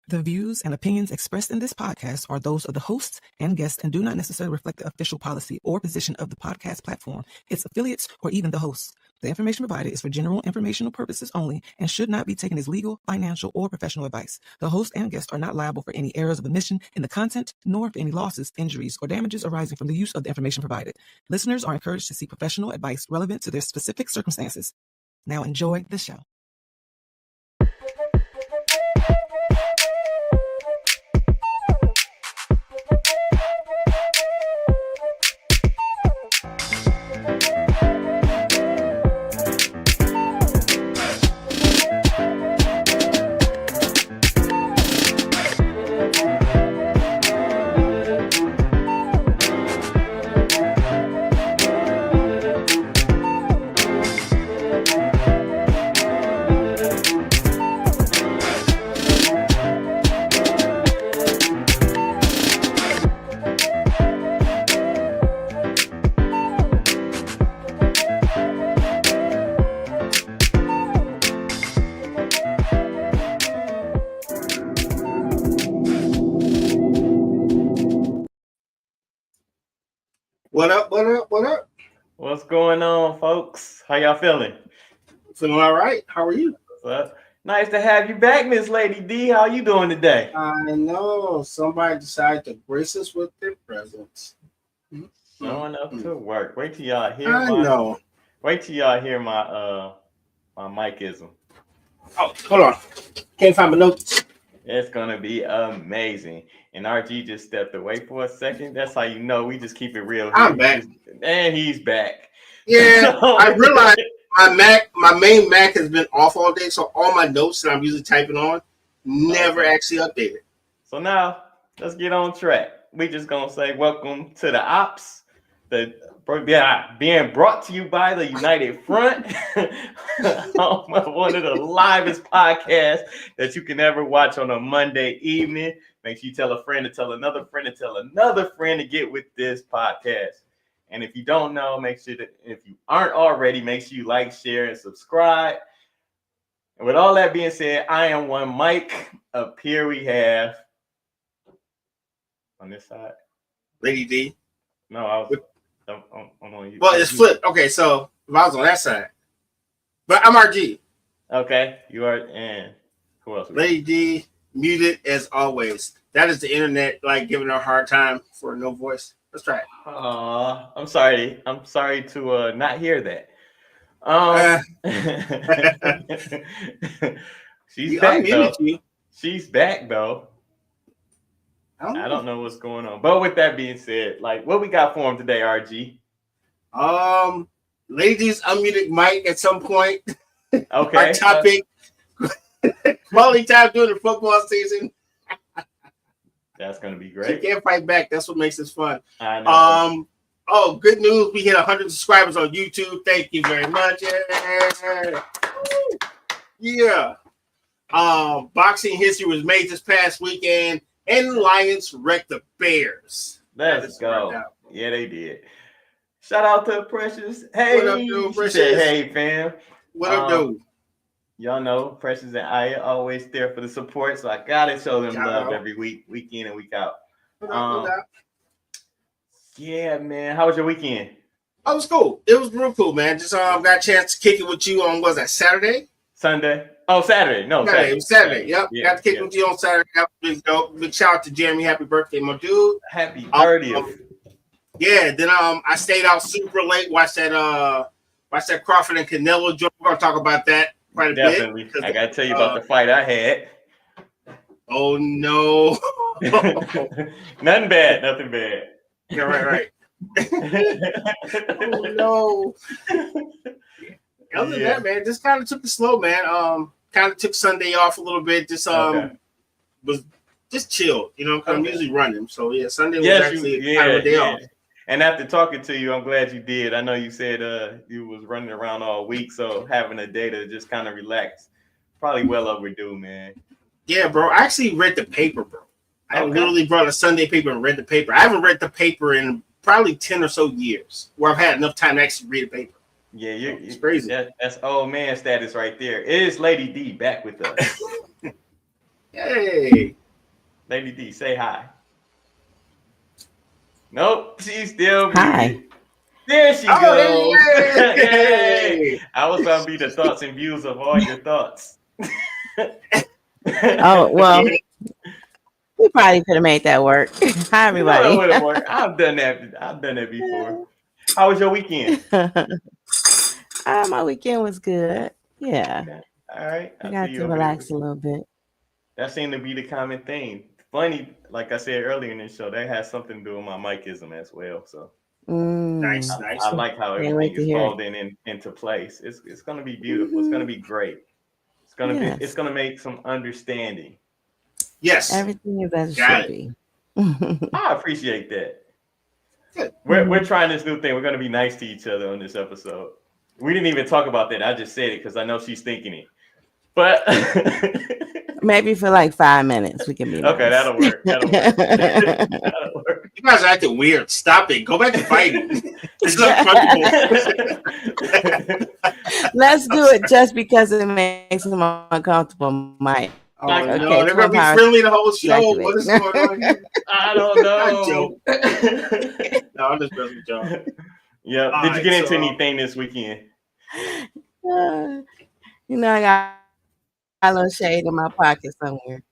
The views and opinions expressed in this podcast are those of the hosts and guests and do not necessarily reflect the official policy or position of the podcast platform, its affiliates, or even the hosts. The information provided is for general informational purposes only and should not be taken as legal, financial, or professional advice. The host and guests are not liable for any errors of omission in the content, nor for any losses, injuries, or damages arising from the use of the information provided. Listeners are encouraged to seek professional advice relevant to their specific circumstances. Now enjoy the show. What up? What up? What up? What's going on, folks? How y'all feeling? Feeling all right. How are you? Nice to have you back, Miss Lady D. How you doing today? I know somebody decided to grace us with their presence. Showing up to work. Wait till y'all hear Wait till y'all hear my micism. Oh, hold on. Can't find my notes. It's gonna be amazing. And RG just stepped away for a second. That's how you know we just keep it real here. I'm back. And he's back. Yeah, I realized my main Mac has been off all day, so all my notes that I'm usually typing on never actually updated. So now let's get on track. We just gonna say welcome to the Ops, being brought to you by the United Front, one of the livest podcasts that you can ever watch on a Monday evening. Make sure you tell a friend to tell another friend to tell another friend to get with this podcast. And if you don't know, make sure that if you aren't already, make sure you like, share, and subscribe. And with all that being said, I am one Mike. Up here we have on this side, Lady D. No, I'm on you. Well, it's flipped. Okay, so if I was on that side, but I'm RG. Okay, you are, and who else? Lady D, muted as always. That is the internet, like giving her a hard time for no voice. Let's try it. I'm sorry. I'm sorry to not hear that. She's back though. She's back though. I don't know what's going on. But with that being said, like what we got for him today, RG? Ladies unmuted mic at some point. Okay. Our topic. Quality time during the football season. That's gonna be great. You can't fight back. That's what makes this fun. I know. Oh, good news. We hit 100 subscribers on YouTube. Thank you very much. Yeah. Boxing history was made this past weekend, and the Lions wrecked the Bears. Let's go. Yeah, they did. Shout out to Precious. Hey, what up, dude, Precious? Hey, fam. What up, dude? Y'all know Precious and I are always there for the support, so I gotta show them love every week in and week out. Yeah, man. How was your weekend? Oh, it was cool. It was real cool, man. Just got a chance to kick it with you on, was that Saturday? Sunday? Oh, Saturday. No, Saturday. It was Saturday. Yep. Yeah, got to kick it with you on Saturday. Big shout out to Jeremy. Happy birthday, my dude. Happy 30th. Yeah, then I stayed out super late, watched that Crawford and Canelo joint. We're gonna talk about that quite a bit. I gotta tell you about the fight I had. Oh no. Nothing bad. Yeah, right. Oh no. Other than that, man, just kind of took it slow, man. Kind of took Sunday off a little bit. Just was just chilled, you know, because I'm usually running. So yeah, Sunday was actually kind of a day off. And after talking to you, I'm glad you did. I know you said you was running around all week, so having a day to just kind of relax, probably well overdue, man. Yeah, bro. I actually read the paper, bro. I literally brought a Sunday paper and read the paper. I haven't read the paper in probably 10 or so years where I've had enough time to actually read the paper. Yeah, it's crazy. That's old man status right there. It is Lady D back with us. Yeah, Hey. Lady D, say hi. Nope, she's still Hi. muted. There she Oh, goes. hey. Yay. I was about to be the thoughts and views of all your thoughts. Oh, well, we probably could have made that work. Hi, everybody. You know that would have worked. I've done that before. How was your weekend? My weekend was good. Yeah. Okay. All right. I I got see you to over relax there. a little bit. That seemed to be the common theme. Funny, like I said earlier in the show, that has something to do with my Mikeism as well. So Nice. I like how Can't wait everything to is hear it. folding into place. It's gonna be beautiful. It's gonna be great. It's Yes. gonna make some understanding. Yes. Everything is as it Got should be. I appreciate that. Good. We're trying this new thing. We're gonna be nice to each other on this episode. We didn't even talk about that. I just said it because I know she's thinking it. But Maybe for like 5 minutes we can be nice. okay, that'll work. That'll work. You guys are acting weird. Stop it. Go back to fighting. It's not comfortable. Let's do it just because it makes them uncomfortable, Mike. Oh, Okay, no, they're going to be friendly the whole show. Activate. What is going on here? I don't I joke. know. No, I'm just messing with y'all. Yeah. All Did you right, get into so- anything this weekend? I got a little shade in my pocket somewhere.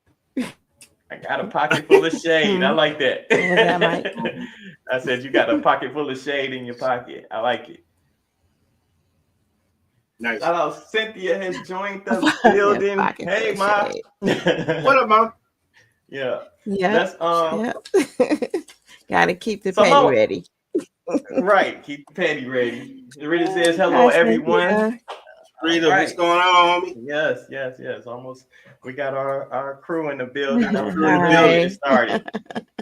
I got a pocket full of shade. I like that. What was that, Mike? I said you got a pocket full of shade in your pocket. I like it. Nice. Shout out, Cynthia has joined the building. Pocket Hey, full Ma. of shade. What up, Mom? Yeah. Yeah. That's Yep. Gotta keep the So, petty Mo- ready. right. Keep the petty ready. Rita says hello, Hi, everyone. Cynthia. Rita, All what's right. going on, homie? Yes. Almost. We got our crew in the building. Our Crew crew in the building building. it started.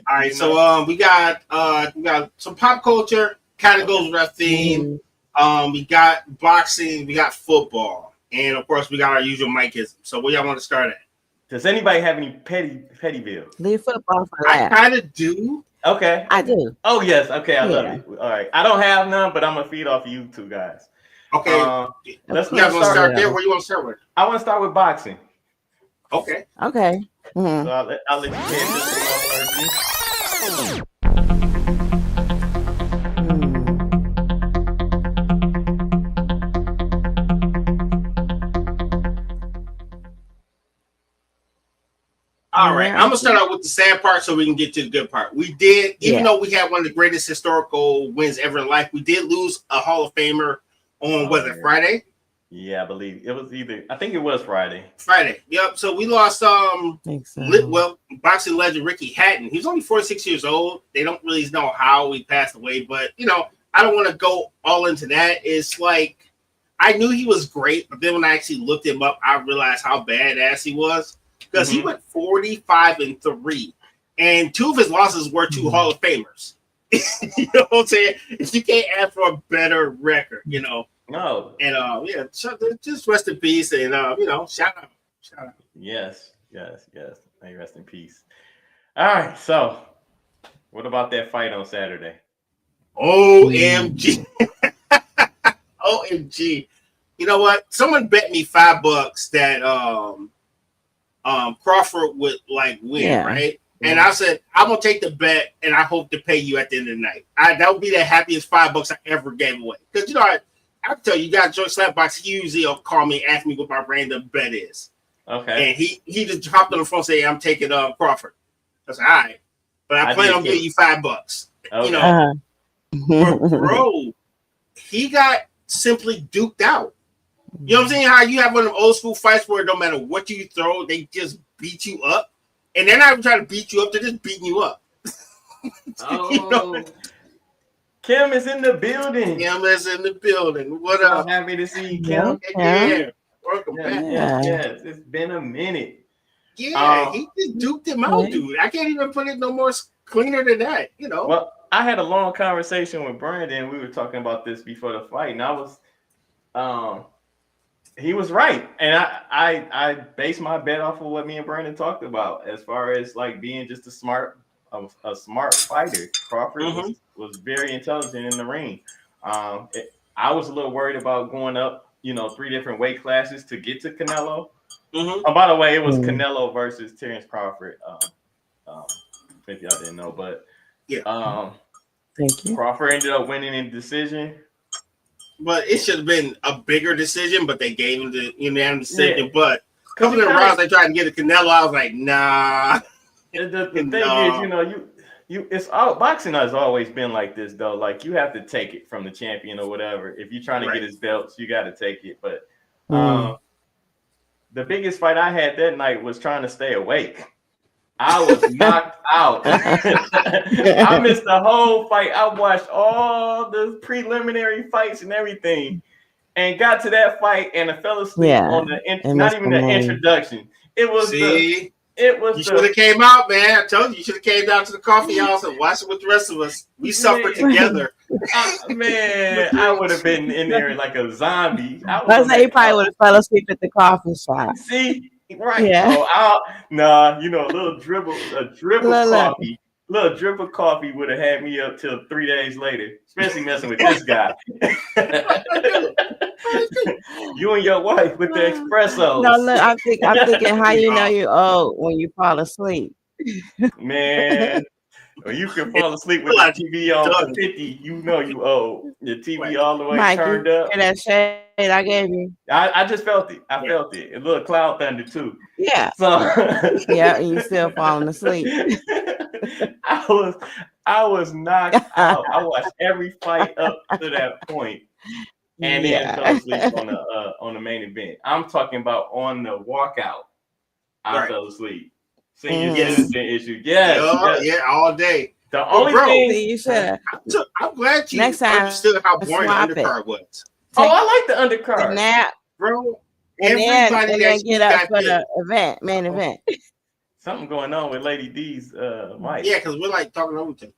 All right, so we got some pop culture, kind of goes with our theme. We got boxing, we got football, and of course we got our usual Mikeism. So where y'all want to start at? Does anybody have any petty bills? Leave football for I last. kind of do. Okay. I do. Oh yes. Okay, I love Yeah. it. All right. I don't have none, but I'm gonna feed off of you two guys. Okay, Let's you guys want to start. start there? Where you want to start with? I want to start with boxing. Okay. Okay. Mhm. So I'll let you head this one off, RG. All right, I'm gonna start out with the sad part so we can get to the good part. We did, even though we had one of the greatest historical wins ever in life, we did lose a Hall of Famer on was it Friday? Yeah, I believe it was I think it was Friday. Friday. Yep. So we lost Think so. boxing legend Ricky Hatton. He was only 46 years old. They don't really know how he passed away, but I don't want to go all into that. It's like I knew he was great, but then when I actually looked him up, I realized how badass he was. Because he went 45-3, and 2 of his losses were to Hall of Famers. You know what I'm saying? You can't ask for a better record, No. And just rest in peace, and shout out. Yes. May you rest in peace. All right. So, what about that fight on Saturday? OMG. OMG. You know what? Someone bet me $5 that Crawford would win, right? And I said, I'm gonna take the bet, and I hope to pay you at the end of the night. That would be the happiest $5 I ever gave away. Because I can tell you, got Joy Slapbox. He usually will call me, ask me what my random bet is. Okay. And he just hopped on the phone, and say, I'm taking Crawford. I said, all right, but I plan on giving you $5. Okay. But bro, he got simply duped out. You know what I'm saying? How you have one of them old school fights where no matter what you throw, they just beat you up. And they're not even trying to beat you up, they're just beating you up. Kim is in the building. Kim is in the building. What up? I'm happy to see you, Kim. Yeah. Welcome back. Yes. It's been a minute. Yeah, he just duped him out, dude. I can't even put it no more cleaner than that, Well, I had a long conversation with Brandon. We were talking about this before the fight, and I was he was right, and I based my bet off of what me and Brandon talked about as far as being just a smart fighter. Crawford was very intelligent in the ring. I was a little worried about going up 3 different weight classes to get to Canelo, Mm-hmm. Oh, by the way, it was Canelo versus Terrence Crawford. If y'all didn't know, but yeah. Thank you. Crawford ended up winning in decision. But it should have been a bigger decision, but they gave him the unanimous decision. Yeah. But a couple of rounds they tried to get the Canelo. I was like, nah. The thing is, it's all boxing has always been like this though. Like you have to take it from the champion or whatever. If you're trying to get his belts, you got to take it. But the biggest fight I had that night was trying to stay awake. I was knocked out. I missed the whole fight. I watched all the preliminary fights and everything, and got to that fight and I fell asleep on the not even the introduction. It was you should have came out, man. I told you should have came down to the coffee house and watched it with the rest of us. We suffered together. Man, I would have been in there like a zombie. I was like, you probably would have fell asleep at the coffee shop. See, right? Yeah. Oh, a little dribble coffee. Little drip of coffee would have had me up till 3 days later, especially messing with this guy. You and your wife with the espressos. No, look, I'm thinking how you know you're old when you fall asleep. Man, when you can fall asleep with the TV on 50, you know you old. Your TV all the way Mike, turned up. And that shade I gave you. I just felt it. I felt it. A little cloud thunder too. Yeah. So yeah, and you still falling asleep. I was knocked out. I watched every fight up to that point, and then fell asleep on the main event. I'm talking about on the walkout. I fell asleep. Senior citizen issue. Yes. All day. The only thing you should. I'm glad you next time understood how boring the undercard was. I like the undercard. Nap, bro. And then get up for the main event. Something going on with Lady D's mic. Yeah, because we're like talking over to.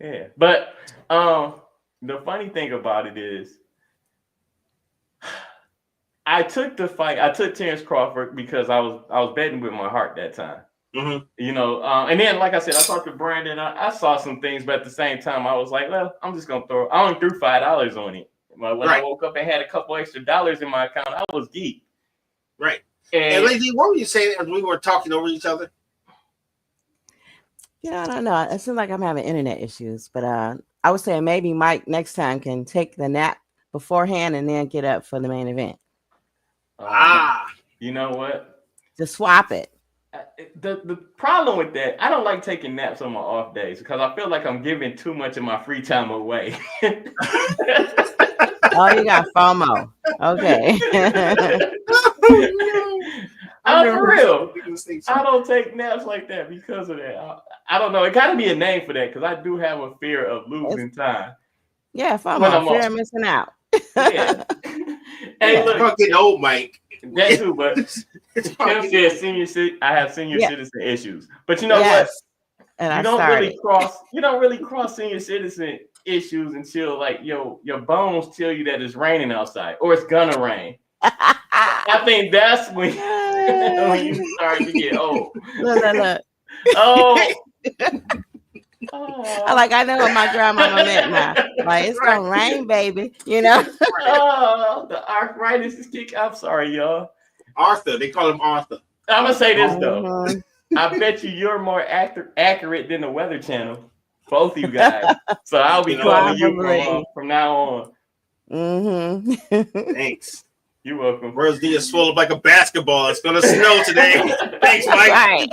Yeah, but the funny thing about it is, I took the fight. I took Terrence Crawford because I was betting with my heart that time. Mm-hmm. And then like I said, I talked to Brandon. I saw some things, but at the same time, I was like, well, I'm just gonna throw. I only threw $5 on it. When I woke up and had a couple extra dollars in my account, I was geeked. Right. And Lady, what were you saying as we were talking over each other? I don't know. It seems like I'm having internet issues, but I was saying maybe Mike next time can take the nap beforehand and then get up for the main event. You know what? Just swap it. The problem with that, I don't like taking naps on my off days because I feel like I'm giving too much of my free time away. Oh, you got FOMO. Okay. For real. I don't take naps like that because of that. I don't know. It got to be a name for that because I do have a fear of losing time. Yeah, FOMO. Fear of missing out. Yeah. Hey, look. I'm getting old, Mike. That too, but Kim said I have senior citizen issues. But you know what? And you don't really cross senior citizen issues until like your bones tell you that it's raining outside or it's gonna rain. I think that's when you start to get old. Look. I know what my grandmama meant now. Like it's gonna rain, baby. The arthritis is kicking. I'm sorry, y'all. Arthur, they call him Arthur. I'm gonna say this though. I bet you're more accurate than the Weather Channel. Both of you guys. So I'll be calling you from now on. Mm-hmm. Thanks. You're welcome. Rose D is full of like a basketball. It's gonna snow today. Thanks, Mike. Right.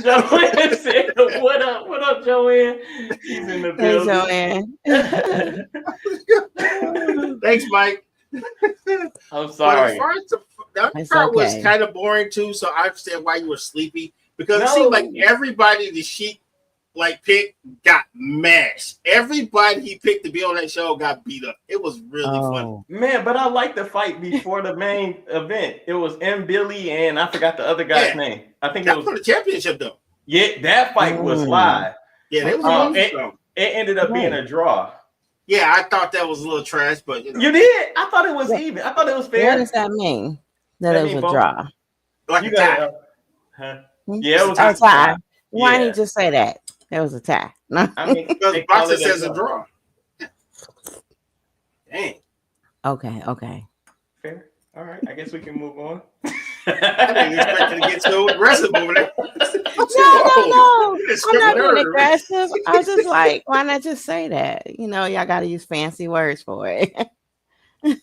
Joanne said, "What up? What up, Joanne?" She's in the building. Hey, Joanne. Thanks, Mike. I'm sorry. That part was kind of boring too, so I understand why you were sleepy because it seemed like everybody the Sheik picked got mashed. Everybody he picked to be on that show got beat up. It was really fun. Man, but I liked the fight before the main event. It was M. Billy and I forgot the other guy's name. I think that it was for the championship though. Yeah, that fight was live. Yeah, that was it ended up being a draw. Yeah, I thought that was a little trash, but you did. I thought it was even. I thought it was fair. What does that mean? That it was a draw. Like you a tie. Yeah, it was a tie. Why didn't you just say that? It was a tie. I mean, because boxing says a draw. Dang. Okay. Fair. All right. I guess we can move on. I didn't expect you to get so aggressive over there. No. It's I'm not being nerve. aggressive. I was just like, why not just say that? Y'all got to use fancy words for it. We're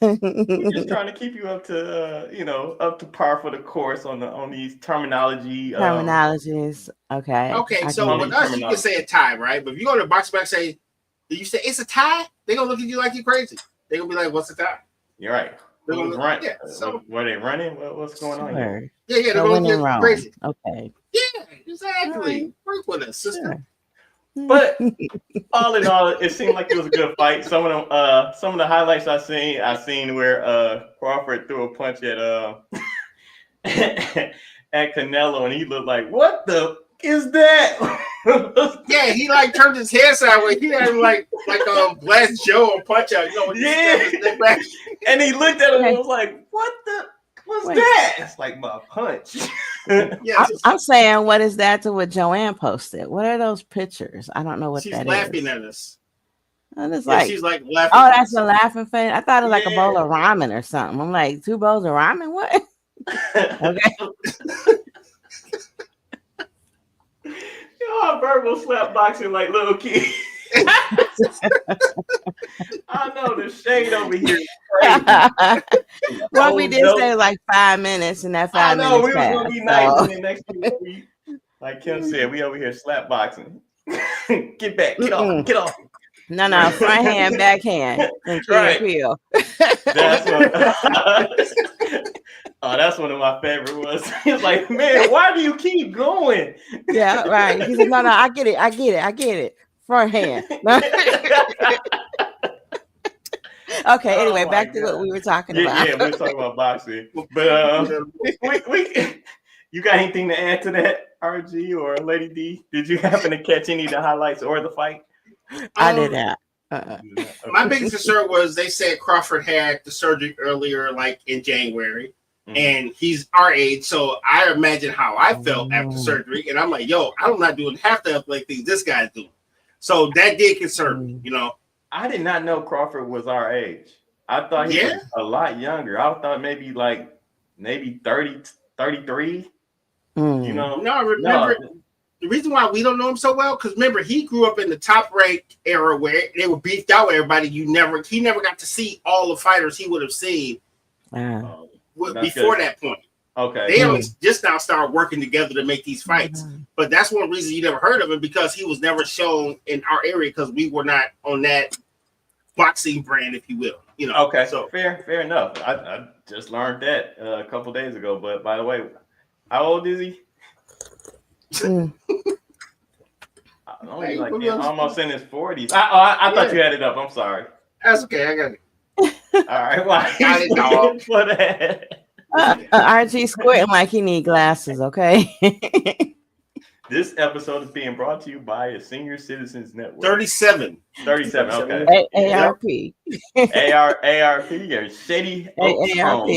just trying to keep you up to up to par for the course on these terminology. Terminologies. Okay. Okay, so with us, you can say a tie, right? But if you go to box back, say you say it's a tie, they're gonna look at you like you're crazy. They're gonna be like, "What's a tie?" You're right. They're gonna Right. Yeah. So were they running? What's going on here? Yeah. They're gonna look at you crazy. Okay. Yeah, exactly. Work with us, sister. Sure. But all in all, it seemed like it was a good fight. Some of the highlights I seen where Crawford threw a punch at at Canelo, and he looked like, what the is that? Yeah, he like turned his head sideways. He had like Blast Joe or Punch Out. Back. And he looked at him and was like, what the what's that? It's like my punch. I'm saying, what is that to what Joanne posted? What are those pictures? I don't know what she's that is. She's laughing at us. And it's like, she's like laughing. Oh, that's a laughing face. I thought it was like a bowl of ramen or something. I'm like, 2 bowls of ramen? What? Okay. Y'all verbal slap boxing like little kids. I know the shade over here is crazy. Well, we did say like 5 minutes, and that 5 minutes. I know we was gonna be nice in the next week. Like Kim said, we over here slap boxing. Get back, get off. No, front hand, back hand, and right. Peel. That's one of my favorite ones. He's like, man, why do you keep going? Yeah, right. He said, no, I get it. Front hand. Okay, anyway, back to what we were talking about. Yeah, we were talking about boxing. But you got anything to add to that, RG or Lady D? Did you happen to catch any of the highlights or the fight? I did not. My biggest concern was they said Crawford had the surgery earlier, like in January, and he's our age. So I imagine how I felt after surgery, and I'm like, yo, I'm not doing half the athletic things this guy's doing. So that did concern me, I did not know Crawford was our age. I thought he was a lot younger. I thought maybe 30, 33. No, remember. The reason why we don't know him so well, because remember, he grew up in the top rank era where they were beefed out with everybody. He never got to see all the fighters he would have seen before that point. Okay. They only just now started working together to make these fights. But that's one reason you never heard of him, because he was never shown in our area because we were not on that boxing brand, if you will. Okay, so fair enough. I just learned that a couple days ago. But by the way, how old is he? Almost in his 40s. I thought you had it up. I'm sorry. That's okay. I got it. All right. Well, got it, dog. For that. RG squinting like he need glasses. Okay. This episode is being brought to you by a Senior Citizens Network. 37. Okay. ARP. ARP. Your shady ARP.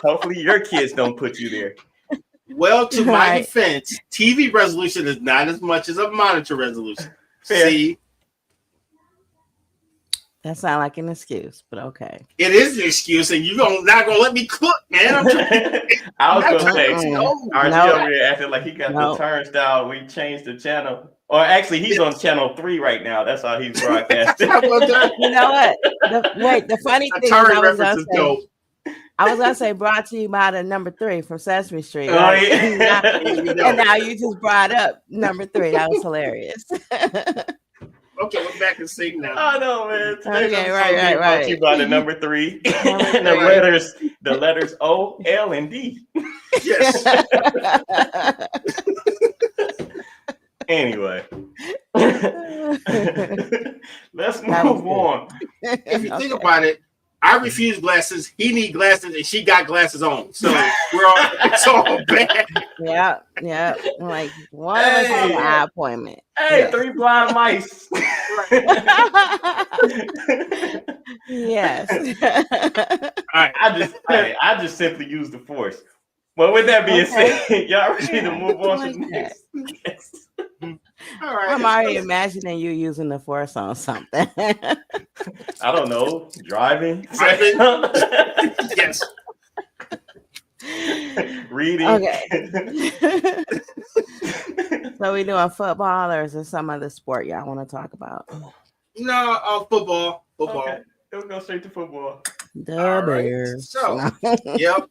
Hopefully your kids don't put you there. Well, to my defense, TV resolution is not as much as a monitor resolution. Fair. See? That sounds like an excuse, but okay. It is an excuse, and you're not going to let me cook, man. I was going to say, RG over here acting like he got the turnstile. We changed the channel. Or actually, he's on channel 3 right now. That's how he's broadcasting. You know what? The funny thing is I was gonna say brought to you by the number 3 from Sesame Street. Right? And now you just brought up number 3. That was hilarious. Okay, we're back and sing now. Oh no, man. Okay, right. Brought to you by the number 3. And the letters O, L, and D. Yes. Anyway, let's move on. If you think about it, I refuse glasses. He need glasses, and she got glasses on. So it's all bad. Yeah. Like one of us has an eye appointment. Hey, 3 blind mice. Yes. All right. I just simply use the force. Well, with that being said, y'all ready to move on to the next? All right. I'm already imagining you using the force on something. I don't know. Driving. Yes. Reading. Okay. So we doing football, or is there some other sport y'all want to talk about? No, football. Okay. We'll go straight to football. The Bears. So, yep.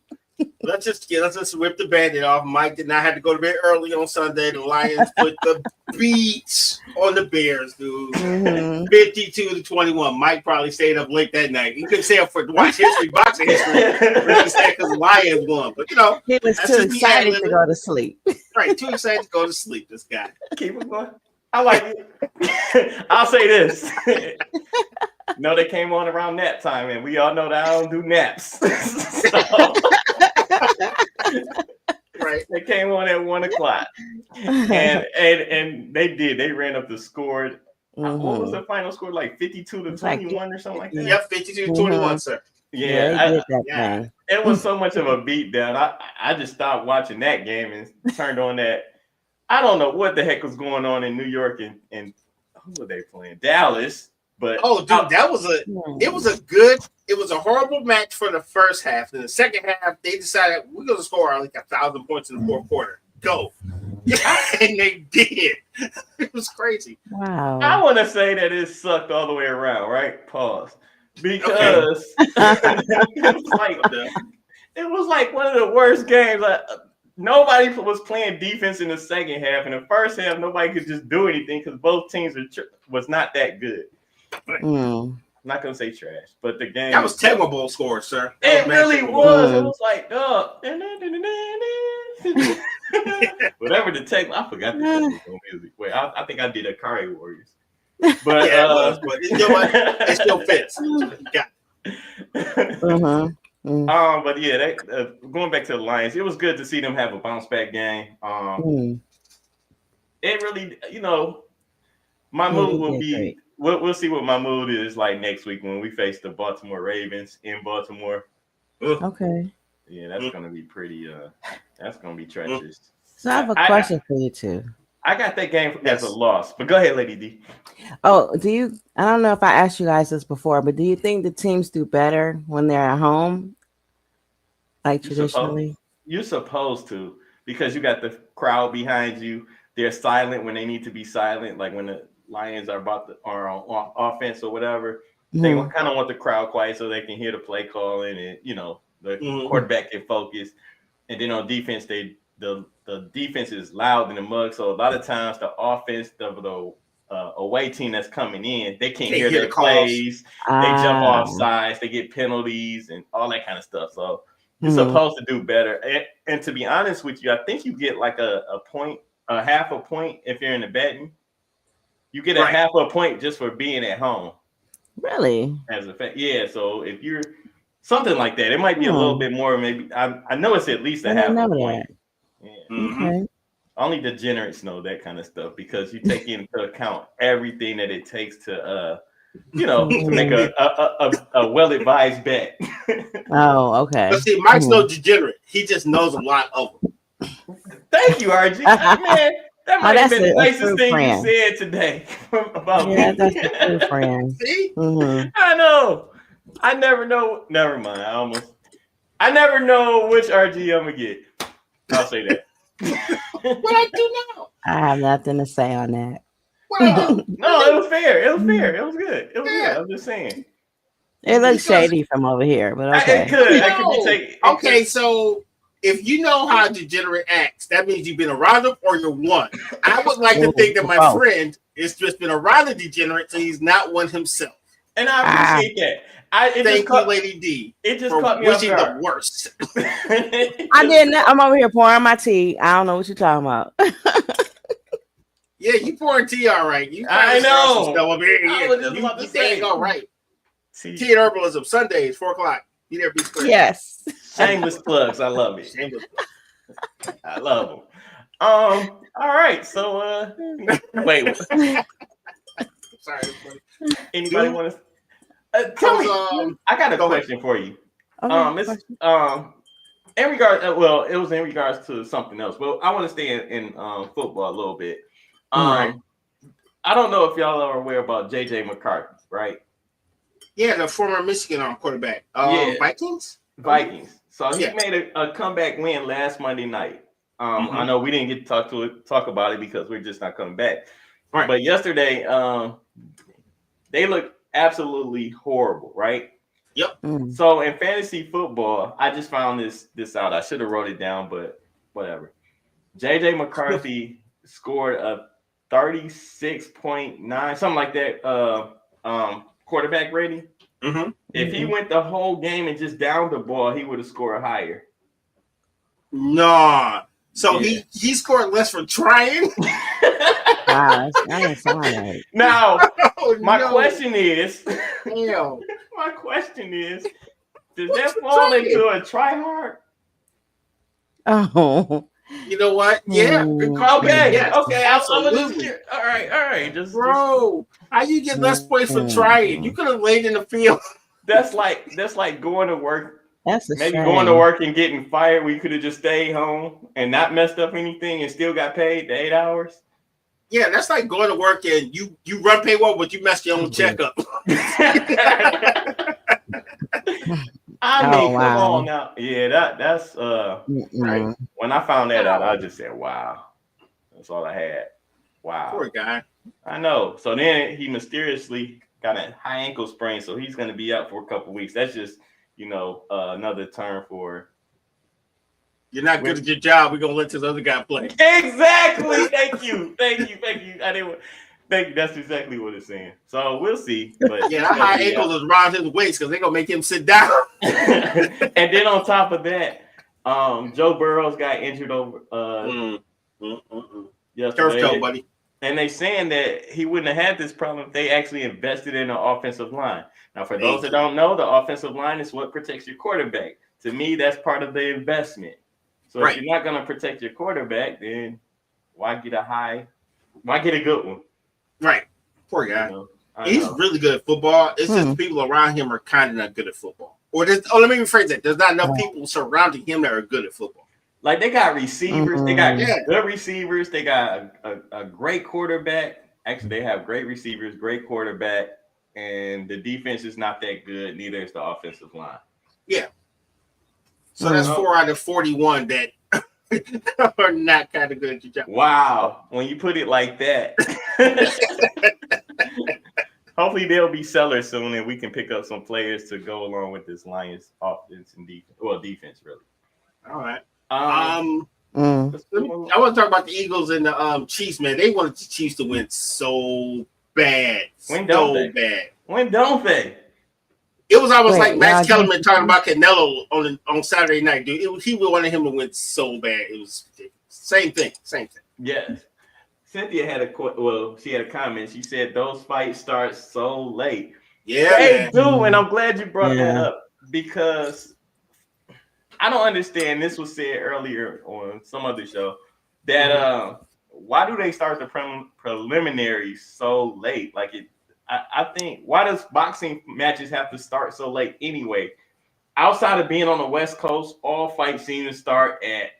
Let's just rip the Band-Aid off. Mike did not have to go to bed early on Sunday. The Lions put the beats on the Bears, dude. 52-21. Mike probably stayed up late that night. He couldn't stay up for watch history, boxing history, because the Lions won. But he was too excited to go to sleep. Right, too excited to go to sleep. This guy. Keep it going. I like it. I'll say this. No, they came on around nap time, and we all know that I don't do naps. Right. They came on at 1:00, and they did. They ran up the score. What was the final score? Like 52-21 or something like that. Yep, 52-21, sir. Yeah, it was so much of a beatdown. I just stopped watching that game and turned on that. I don't know what the heck was going on in New York and who were they playing? Dallas. But dude, it was a horrible match for the first half. In the second half, they decided we're gonna score like 1,000 points in the fourth quarter. Go. And they did. It was crazy. Wow. I want to say that it sucked all the way around, right? Pause. Because it was like one of the worst games. Nobody was playing defense in the second half. In the first half, nobody could just do anything because both teams was not that good. I'm not gonna say trash, but the game that was terrible score, sir. It really was. It was like, whatever the take. I forgot the technical music. Wait, I think I did Akari Warriors, but but you know what? It still fits. But yeah, going back to the Lions, it was good to see them have a bounce back game. It really, my mood will be. Great. We'll see what my mood is like next week when we face the Baltimore Ravens in Baltimore. Okay. Yeah, that's gonna be pretty. That's gonna be treacherous. So I have a question for you too. I got that game as a loss, but go ahead, Lady D. Oh, I don't know if I asked you guys this before, but do you think the teams do better when they're at home, like traditionally? You're supposed to, because you got the crowd behind you. They're silent when they need to be silent, like when the Lions are on offense or whatever. They kind of want the crowd quiet so they can hear the play calling and the quarterback can focus. And then on defense, the defense is loud in the mug. So a lot of times the offense, the away team that's coming in, they can't hear their plays. They jump off sides, they get penalties and all that kind of stuff. So you're supposed to do better. And to be honest with you, I think you get like a half a point if you're in the betting. You get a half a point just for being at home. Really? As a fact, yeah. So if you're something like that, it might be a little bit more. Maybe I know it's at least a half a point. Yeah. Okay. Only degenerates know that kind of stuff because you take into account everything that it takes to to make a well-advised bet. Oh, okay. But see, Mike's no degenerate. He just knows a lot of them. Thank you, RG. Man. That might have been the nicest thing you said today about me. Yeah, that's a true friend. See? I know. I never know. Never mind. I never know which RG I'm going to get. I'll say that. What I do now? I have nothing to say on that. Wow. No, it was fair. It was fair. It was good. It was good. I'm just saying. It looks shady from over here, but okay. It could be taken. Okay, so if you know how a degenerate acts, that means you've been around them or you're one. I would like to think that my friend has just been around a degenerate, so he's not one himself. And I appreciate that. Thank you, Lady D. It just caught me off guard. The worst. I didn't. I'm over here pouring my tea. I don't know what you're talking about. Yeah, you pouring tea all right. I know. You saying all right. Tea and herbalism Sundays 4:00. Be there, be square. Yes. Shameless plugs. I love it. Shameless plugs. I love them. All right. So wait. Sorry. Anybody want to tell me? I got a question for you. Okay, it's in regards. Well, it was in regards to something else. Well, I want to stay in football a little bit. I don't know if y'all are aware about J.J. McCarthy, right? Yeah, the former Michigan quarterback. Vikings. So he made a comeback win last Monday night. I know we didn't get to talk about it because we're just not coming back. Right. But yesterday, they looked absolutely horrible, right? Yep. So in fantasy football, I just found this out. I should have wrote it down, but whatever. J.J. McCarthy scored a 36.9, something like that, quarterback rating. If he went the whole game and just downed the ball, he would have scored higher. Nah. So he scored less for trying? Wow, that's right. Now, my question is, does that fall into a try hard? Oh. You know what? Yeah. Okay. Yes, okay. Absolutely. All right. Bro, how you get less points for trying? You could have laid in the field. That's like going to work. That's maybe going to work and getting fired. We could have just stayed home and not messed up anything and still got paid the 8 hours. Yeah, that's like going to work and you run payroll, but you messed your own checkup. Come on now. Yeah, that's right. When I found that out, I just said, wow. That's all I had. Wow. Poor guy. I know. So then he mysteriously got a high ankle sprain, so he's going to be out for a couple of weeks. That's just, another term for you're not good at your job. We're going to let this other guy play. Exactly. Thank you. Thank you. That's exactly what it's saying. So we'll see. But that high ankle is around his waist because they're going to make him sit down. And then on top of that, Joe Burrows got injured over turf toe, buddy. And they saying that he wouldn't have had this problem if they actually invested in an offensive line. Now, for those that don't know, the offensive line is what protects your quarterback. To me, that's part of the investment. So if you're not going to protect your quarterback, then why get a good one? Right. Poor guy. He's really good at football. It's just people around him are kind of not good at football. Let me rephrase that. There's not enough people surrounding him that are good at football. Like they got receivers. They got good receivers. They got a great quarterback. Actually, they have great receivers, great quarterback, and the defense is not that good. Neither is the offensive line. Yeah. So that's 4 out of 41 that are not kind of good at your job. Wow. When you put it like that. Hopefully they'll be sellers soon and we can pick up some players to go along with this Lions offense and defense. Well, defense, really. All right. I want to talk about the Eagles and the Chiefs, man. They wanted the Chiefs to win so bad. When don't they? It was almost like Max Kellerman talking about Canelo on Saturday night, dude. He wanted him to win so bad. It was same thing. Yes. Cynthia had a comment. She said those fights start so late. Yeah, they do, and I'm glad you brought that up because I don't understand. This was said earlier on some other show that why do they start the preliminaries so late? Like I think why does boxing matches have to start so late anyway? Outside of being on the West Coast, all fights seem to start at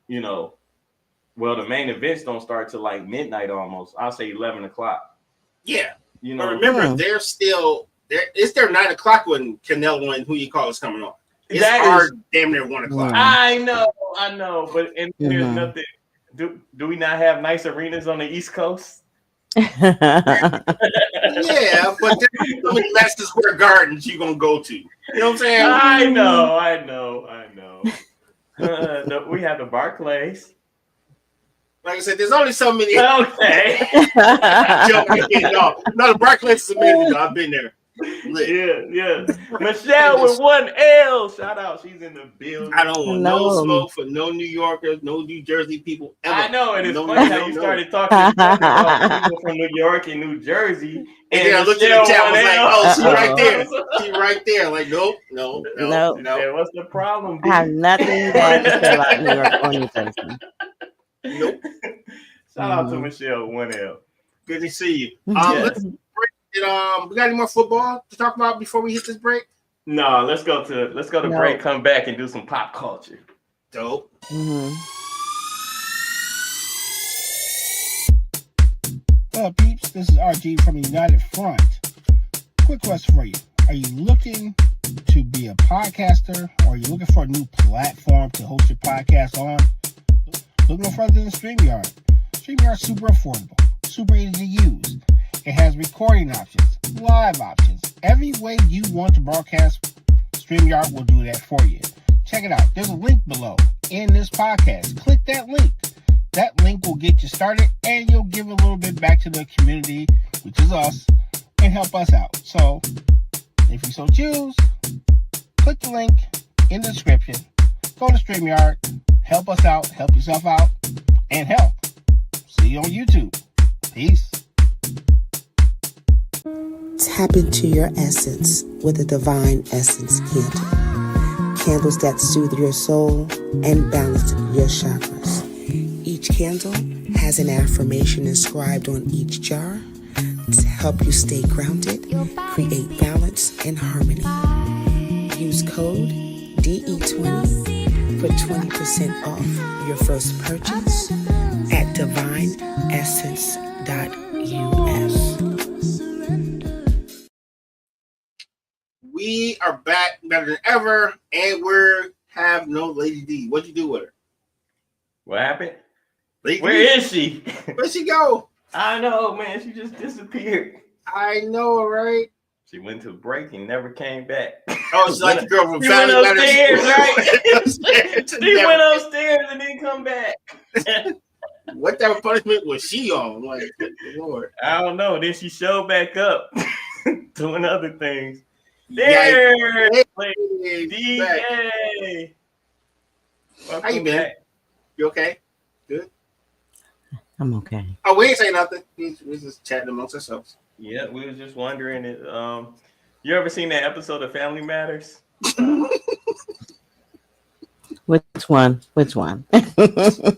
the main events don't start till like midnight almost. I'll say 11 o'clock. Yeah. But remember, they're still there. It's their 9 o'clock when Canelo and Who You Call is coming on. It's damn near 1 o'clock. I know. But there's nothing. Do we not have nice arenas on the East Coast? Yeah, but there's so many Madison Square Gardens you're gonna go to. You know what I'm saying? I know. We have the Barclays. Like I said, there's only so many. Okay. No, the Barclays is amazing. I've been there. Yeah. Michelle with 1 L. Shout out. She's in the building. I don't want no smoke for no New Yorkers, no New Jersey people. Ever. I know, and it's funny how you started talking about people from New York and New Jersey. And then I looked at the chat and was like, oh, she's right there. She's right there. Like, no. Yeah, what's the problem? I have nothing bad to say about New York or New Jersey. Nope. Shout out to Michelle 1 L. Good to see you. Let's break it. We got any more football to talk about before we hit this break? No, let's go to break, come back and do some pop culture. Dope. What up, peeps? This is RG from United Front. Quick question for you. Are you looking to be a podcaster, or are you looking for a new platform to host your podcast on? Look no further than StreamYard. StreamYard's super affordable, super easy to use. It has recording options, live options. Every way you want to broadcast, StreamYard will do that for you. Check it out. There's a link below in this podcast. Click that link. That link will get you started, and you'll give a little bit back to the community, which is us, and help us out. So, if you so choose, click the link in the description. Go to StreamYard. Help us out. Help yourself out. And help. See you on YouTube. Peace. Tap into your essence with a Divine Essence candle. Candles that soothe your soul and balance your chakras. Each candle has an affirmation inscribed on each jar to help you stay grounded, create balance and harmony. Use code DE20 for 20% off your first purchase at divineessence.us. We are back better than ever, and we have no Lady D. What'd you do with her? What happened? Where is she? Where'd she go? I know, man. She just disappeared. I know, right? She went to break and never came back. Oh, she's like the girl from She Family went Matters. upstairs, right? She went upstairs and didn't come back. What type of punishment was she on? Like, good Lord. I don't know. Then she showed back up doing other things. There, DJ. How you been? You okay? Good. I'm okay. Oh, we ain't saying nothing. We just chatting amongst ourselves. Yeah, we was just wondering. You ever seen that episode of Family Matters? Which one? Which one? The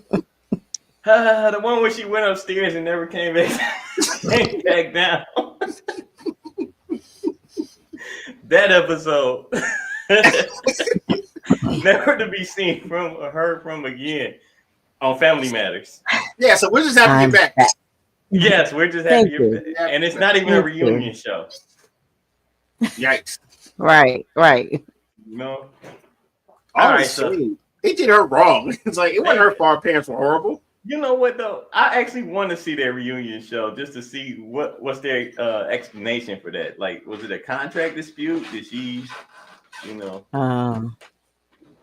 one where she went upstairs and never came back down. That episode. Never to be seen from or heard from again on Family Matters. Yeah, so we're just happy to get back. Yes, we're just happy you're back. And it's not even a reunion show. Yikes. Right. No. All right, so they did her wrong. It's like it wasn't her fault. Her parents were horrible. You know what though? I actually want to see their reunion show just to see what's their explanation for that. Like, was it a contract dispute? Did she,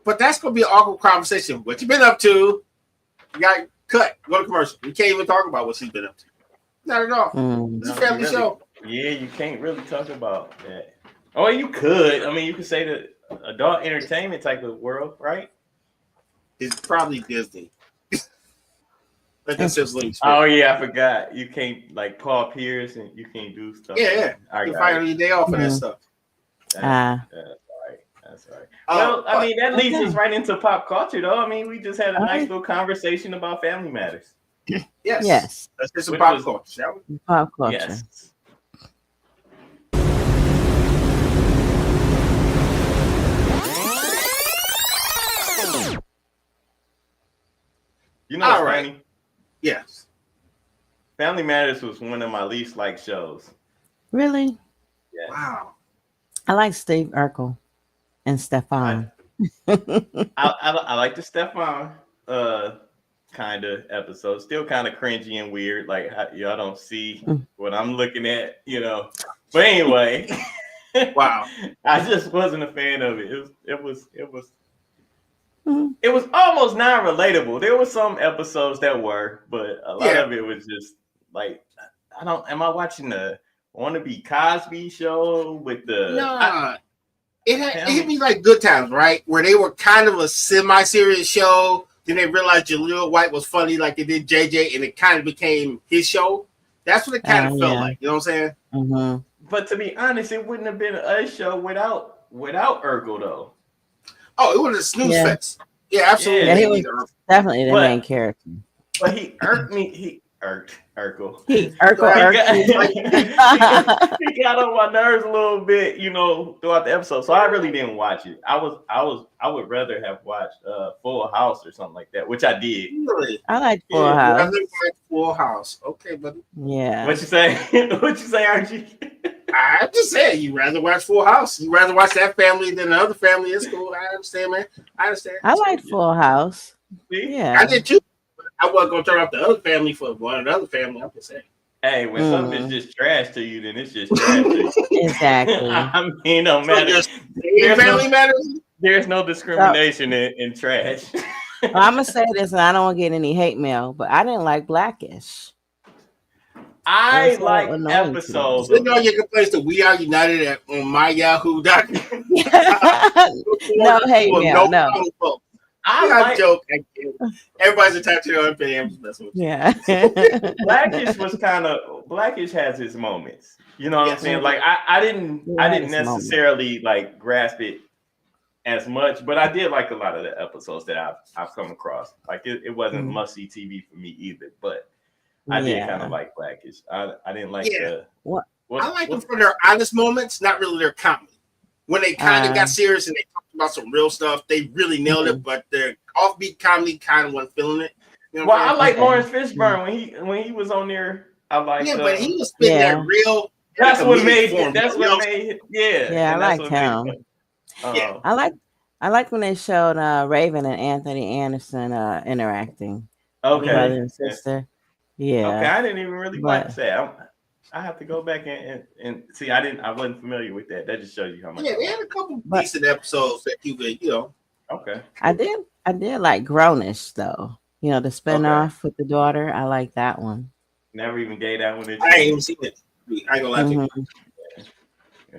But that's gonna be an awkward conversation. What you been up to? You got cut. Go to commercial. We can't even talk about what she's been up to. Not at all. It's a family show. Yeah, you can't really talk about that. Oh, you could. I mean, you could say the adult entertainment type of world, right? It's probably Disney. Oh yeah, I forgot. You can't like Paul Pierce and you can't do stuff. Yeah. You find your day off for that stuff. That's right. Well, I mean, that leads us right into pop culture, though. I mean, we just had a nice little conversation about Family Matters. Yes. Let's get some pop culture, shall we? Pop culture. Yes. You know what's funny? Yes. Family Matters was one of my least liked shows. Really? Yeah. Wow. I like Steve Urkel and Stefan. I like the Stefan kind of episode. Still kind of cringy and weird. Like y'all don't see what I'm looking at, But anyway, wow. I just wasn't a fan of it. It was almost non-relatable. There were some episodes that were, but a lot of it was just like, am I watching the wannabe Cosby show with the it hit me like Good Times, right? Where they were kind of a semi-serious show. Then they realized Jaleel White was funny like they did JJ, and it kind of became his show. That's what it kind of felt like. You know what I'm saying? Mm-hmm. But to be honest, it wouldn't have been a show without Urkel, though. Oh, it was a snooze fest. Yeah, absolutely. Yeah, he was definitely the main character. But he irked me. Urkel. He got on my nerves a little bit, throughout the episode. So I really didn't watch it. I would rather have watched Full House or something like that, which I did. Really? I like Full House. I like Full House. Okay, buddy. Yeah. What you say? What you say, Archie? I'm just saying, you rather watch Full House. You rather watch that family than the other family. It's cool. I understand, man. I understand. I like Full House. Yeah. I did too. I wasn't gonna turn off the other family for one another family. I'm just saying. Hey, when something is just trash to you, then it's just trash to you. Exactly. I mean, no matter. There's no discrimination in trash. Well, I'm gonna say this, and I don't want to get any hate mail, but I didn't like Blackish. I like episodes. Send all your complaints to We Are United on myyahoo.com. No hate mail. No. I joke. Everybody's attached to their own opinion. Yeah. Blackish has its moments. You know what I'm saying? Like I didn't necessarily like grasp it as much, but I did like a lot of the episodes that I've come across. Like it wasn't must-see TV for me either, but I did kind of like Blackish. I didn't like I like them for their honest moments, not really their comedy. When they kind of got serious and they talked about some real stuff, they really nailed it. But their offbeat comedy kind of wasn't feeling it. You know I like Lawrence Fishburne when he was on there. I like. Yeah, but he was spitting that real. That's what made. That's what made. Yeah. Yeah, I like him. Yeah, I like when they showed Raven and Anthony Anderson interacting. Okay. Brother and sister. Yeah. Okay, I didn't even really watch that. I have to go back and see. I wasn't familiar with that. That just shows you how much. Yeah, they had a couple decent episodes that you could, Okay. I did like Grownish though. The spinoff with the daughter. I like that one. Never even gave that one. I ain't even seen it. I ain't gonna lie to you.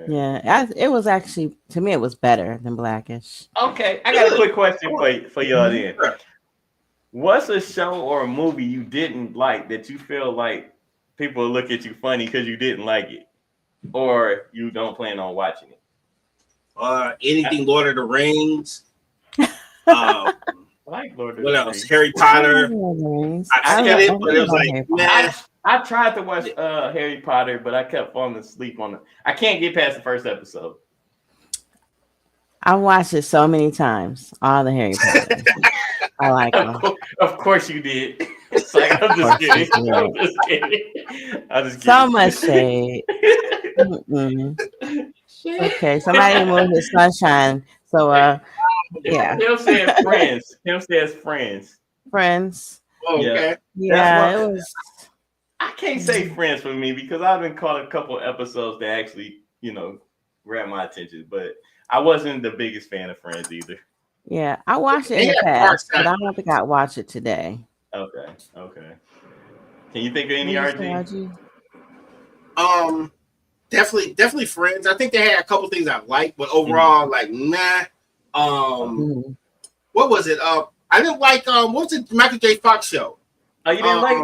Yeah, it was actually, to me, it was better than Blackish. Okay, I got a quick question for y'all then. What's a show or a movie you didn't like that you feel like people will look at you funny because you didn't like it, or you don't plan on watching it? Anything Lord of the Rings. I like Lord of the Rings. What else? Harry Potter. I get it, but it was like, man. I tried to watch Harry Potter, but I kept falling asleep on it. I can't get past the first episode. I watched it so many times. All the Harry Potter. I like them. Of course you did. It's like, I'm just kidding. I'm just kidding. So much shade. Okay, somebody moved his sunshine. So, yeah. Him says friends. Him says friends. Friends. Oh, okay. Yeah, it was. I can't say friends for me because I've been caught a couple episodes that actually, grabbed my attention, but I wasn't the biggest fan of Friends either. Yeah, I watched it in the past, but I don't think I'd watch it today. Okay. Can you think of any RG? Definitely Friends. I think they had a couple things I liked, but overall, like, nah. What was it? I didn't like what was it? Michael J. Fox show. Oh, you didn't like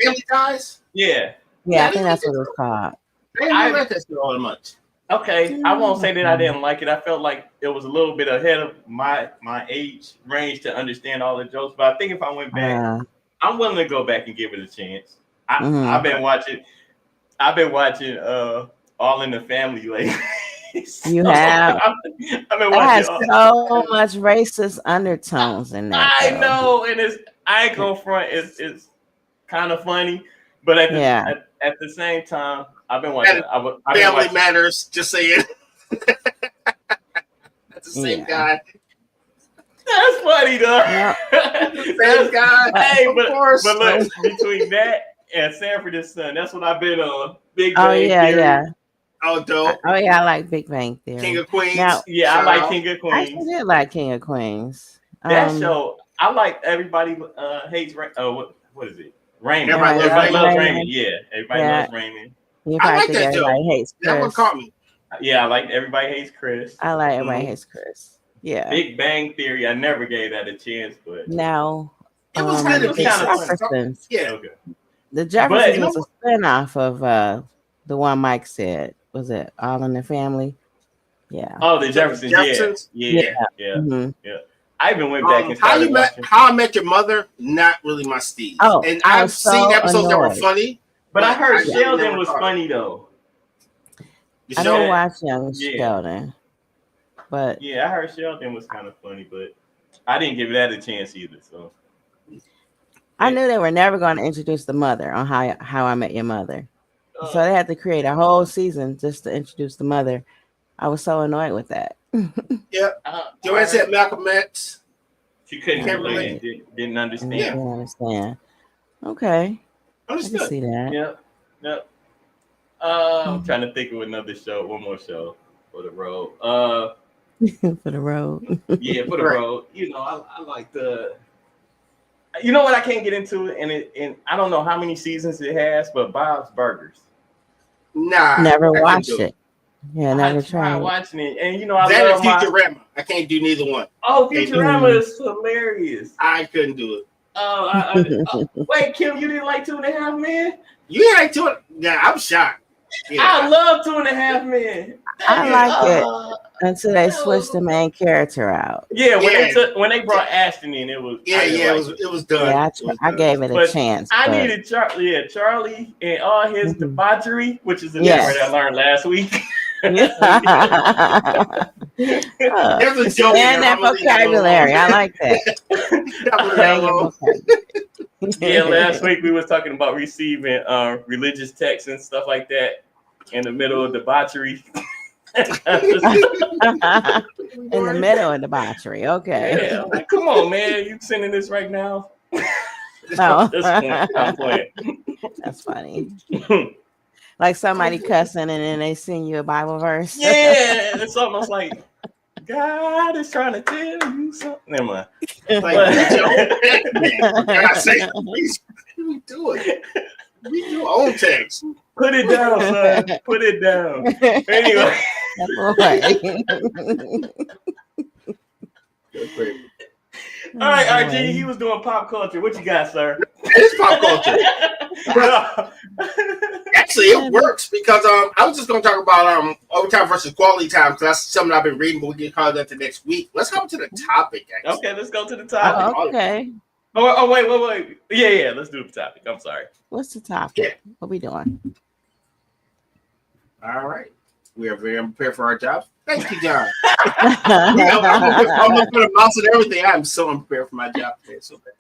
Family Ties? Yeah, I think that's what it was called. I didn't like that show all that much. Okay, I won't say that I didn't like it. I felt like it was a little bit ahead of my age range to understand all the jokes. But I think if I went back, I'm willing to go back and give it a chance. I've been watching All in the Family lately. You have. I've been watching. It has so much racist undertones in that. I know, and I ain't gonna front. It's kind of funny, but at the same time, I've been watching. Family Matters. Just saying. That's the same guy. That's funny, though. Yep. Same guy. Hey, but look, between that and Sanford and Son, that's what I've been on. Big Bang Theory. Yeah. Oh, dope. Oh, yeah, I like Big Bang Theory. King of Queens. I like King of Queens. I actually did like King of Queens. That show, I like Everybody Hates Raymond. What is it? Raymond. Everybody loves Raymond. Yeah, everybody loves Raymond. I like that show. Hates Chris. That one caught me. Yeah, I like Everybody Hates Chris. I like Everybody Hates Chris. Yeah. Big Bang Theory, I never gave that a chance, but now it was good. It was kind of Jeffersons. Yeah. Okay. The Jeffersons was a spinoff of the one Mike said. Was it All in the Family? Yeah. Oh, the Jeffersons. Yeah. Mm-hmm. Yeah. I even went back and How started watching. How I Met Your Mother, not really my steez. Oh, and I've seen episodes that were funny. But I heard Sheldon was funny though. I don't watch Young Sheldon. But yeah, I heard Sheldon was kind of funny, but I didn't give that a chance either. So I knew they were never going to introduce the mother on How I Met Your Mother. So they had to create a whole season just to introduce the mother. I was so annoyed with that. Yeah. Joanne said Malcolm X. She couldn't relate. Didn't understand. Yeah. Didn't understand. Okay. Understood. I can see that. Yep. I'm trying to think of another show, one more show for the road. For the road. Yeah, for the road. You know, I like the. You know what? I can't get into it, and I don't know how many seasons it has, but Bob's Burgers. Nah, never watched it. Yeah, never tried watching it, and you know I that love Futurama. I can't do neither one. Oh, Futurama is hilarious. I couldn't do it. Wait, Kim, you didn't like 2.5 Men? You like 2. Yeah, I'm shocked. Yeah. I love 2.5 Men. I like it until they switched the main character out. Yeah, when they brought Ashton in, it was it was done. Yeah, I gave it a chance. I needed Charlie and all his debauchery, which is a word I learned last week. There's a joke and that vocabulary. I like that. Yeah, last week we was talking about receiving religious texts and stuff like that in the middle of debauchery. In the middle of debauchery. Okay. Yeah, like, come on, man. You sending this right now? No. I'm playing. That's funny. Like somebody cussing and then they send you a Bible verse. Yeah, it's almost like God is trying to tell you something. Never mind. Like, I say, we do it. We do our own text. Put it down, son. Put it down. Anyway. All right, RG, he was doing pop culture. What you got, sir? It's pop culture. Actually, it works because I was just going to talk about overtime versus quality time because that's something I've been reading, but we can call that to next week. Let's go to the topic. Actually. Okay, let's go to the topic. Okay. Oh, wait. Yeah. Let's do the topic. I'm sorry. What's the topic? Yeah. What we doing? All right. We are very unprepared for our jobs. Thank you, John. I'm going to put a mouse and everything. I'm so unprepared for my job today. So bad.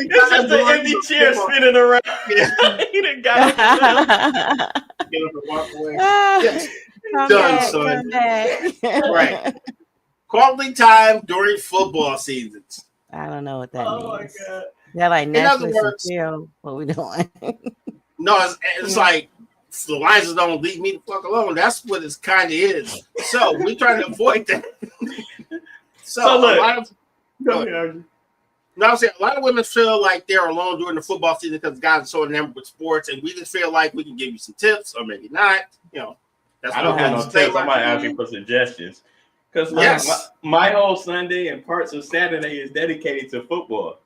This is the empty chair spinning around. He done got it. Get up and walk away. Yes. Done, son. Right. Quality time during football seasons. I don't know what that means. Oh my God. Yeah, like In other Netflix words, and chill. What we doing? No, it's like the Lions don't leave me the fuck alone. That's what it kind of is. So we're trying to avoid that. So look, a lot of a lot of women feel like they're alone during the football season because guys are so enamored with sports, and we just feel like we can give you some tips or maybe not. You know, that's I don't have no tips. I might ask you for suggestions. Because my whole Sunday and parts of Saturday is dedicated to football.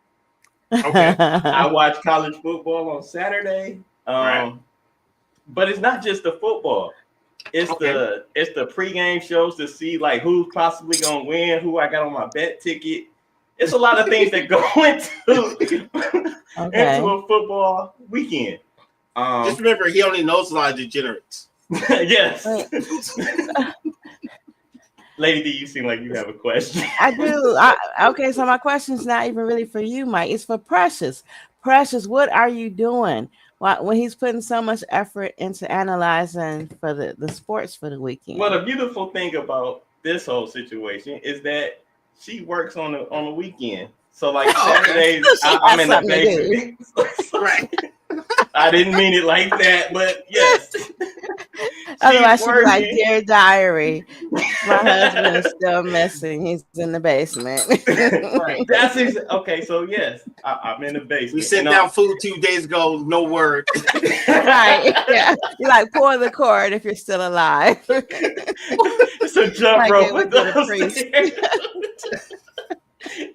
Okay. I watch college football on Saturday. Right. But it's not just the football. It's the pregame shows to see like who's possibly gonna win, who I got on my bet ticket. It's a lot of things that go into a football weekend. Just remember, he only knows a lot of degenerates. Yes. Lady D, you seem like you have a question. I do. Okay, so my question's not even really for you, Mike. It's for Precious. Precious, what are you doing when he's putting so much effort into analyzing for the sports for the weekend? Well, the beautiful thing about this whole situation is that she works on the weekend. So like Saturdays, I'm in the basement. Right. I didn't mean it like that, but yes. Otherwise, she'd be like, "Dear diary, my husband is still missing. He's in the basement." Right. That's okay. So yes, I'm in the basement. We sent down food 2 days ago. No word. Right? Yeah. You like pour the cord if you're still alive. It's a jump rope.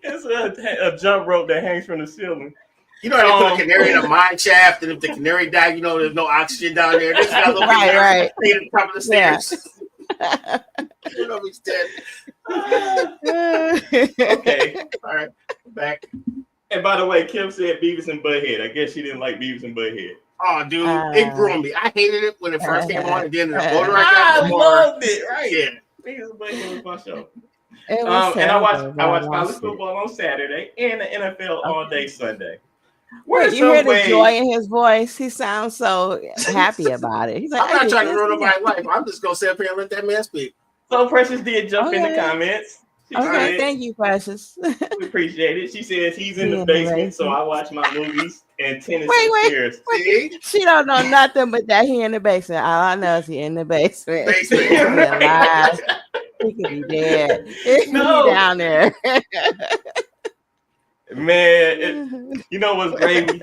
It's a jump rope that hangs from the ceiling. You know, they put a canary in a mine shaft, and if the canary died, you know, there's no oxygen down there. This guy right. At the top of the stairs. You know he's dead. Okay. All right. Back. And by the way, Kim said Beavis and Butthead. I guess she didn't like Beavis and Butthead. Oh, dude, it grew on me. I hated it when it first came on, and then the older I got, the more loved it. Right? Yeah. Beavis and Butthead was my show. It was And I terrible, watched but college football on Saturday and the NFL all day Sunday. Wait, you hear the joy in his voice? He sounds so happy about it. He's like, I'm not trying to ruin nobody's life. I'm just gonna sit up here and let that man speak. So Precious did jump in the comments. Okay, thank you, Precious. We appreciate it. She says he's in the basement, so I watch my movies and tennis stairs. Wait. She don't know nothing but that he in the basement. All I know is he in the basement. He could be dead. He could be down there. Man, you know what's crazy?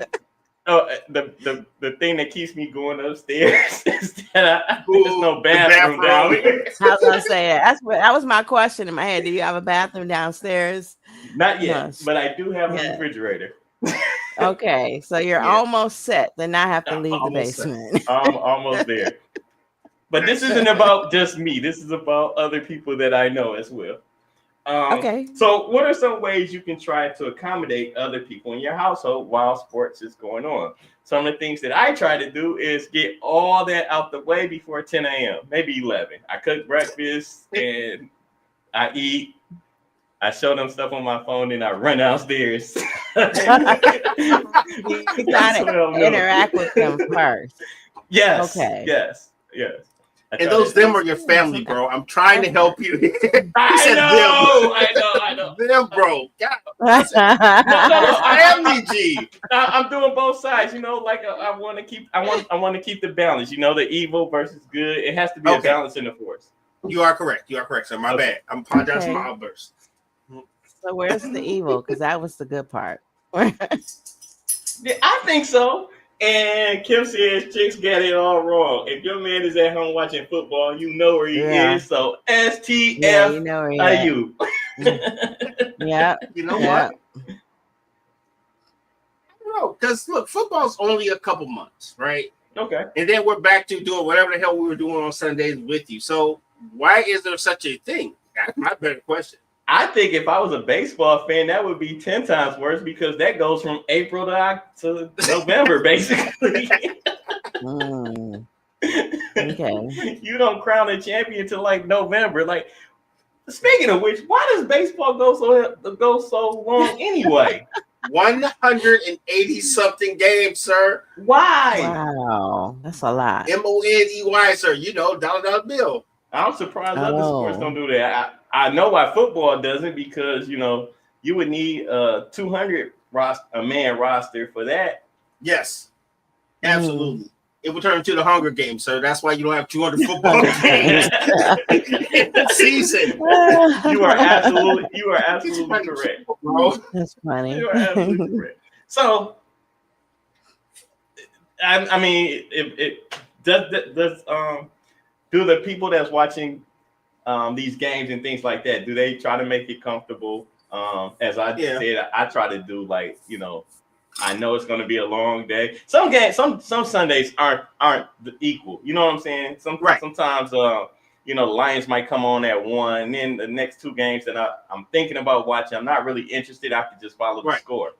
Oh, the thing that keeps me going upstairs is that there's no bathroom down here. I was gonna say that was my question in my head. Do you have a bathroom downstairs? Not yet, but I do have a refrigerator. Okay, so you're almost set to not have to leave the basement. I'm almost there. But this isn't about just me. This is about other people that I know as well. Okay. So what are some ways you can try to accommodate other people in your household while sports is going on? Some of the things that I try to do is get all that out the way before 10 a.m., maybe 11. I cook breakfast and I eat. I show them stuff on my phone and I run downstairs. You gotta interact with them first. Yes. Okay. Yes. And those them are your family, bro. I'm trying to help you. I know. Them, bro. No, Family G. I'm doing both sides. You know, like I want to keep the balance. You know, the evil versus good. It has to be a balance in the force. You are correct, sir. My bad. I'm apologizing for my outburst. So where's the evil? Because that was the good part. Yeah, I think so. And Kim says chicks got it all wrong. If your man is at home watching football, you know where he is. So STF you know where are you? Yeah. You know what? No, because look, football's only a couple months, right? Okay. And then we're back to doing whatever the hell we were doing on Sundays with you. So why is there such a thing? That's my better question. I think if I was a baseball fan, that would be 10 times worse because that goes from April to November, basically. Okay. You don't crown a champion till like November. Like, speaking of which, why does baseball go so long anyway? 180 something games, sir. Why? Wow, that's a lot. MONEY, sir. You know, dollar bill. I'm surprised other sports don't do that. I know why football doesn't because you know you would need 200 man roster for that. Yes, absolutely. It would turn into the Hunger Games, sir. That's why you don't have 200 football games in the season. You are absolutely correct, bro. That's funny. You are absolutely correct. So, I mean, it does do the people that's watching these games and things like that, do they try to make it comfortable? As I said, I try to do like, you know, I know it's going to be a long day. Some Sundays aren't equal. You know what I'm saying? Sometimes, you know, the Lions might come on at 1, and then the next 2 games that I'm thinking about watching, I'm not really interested. I can just follow the score.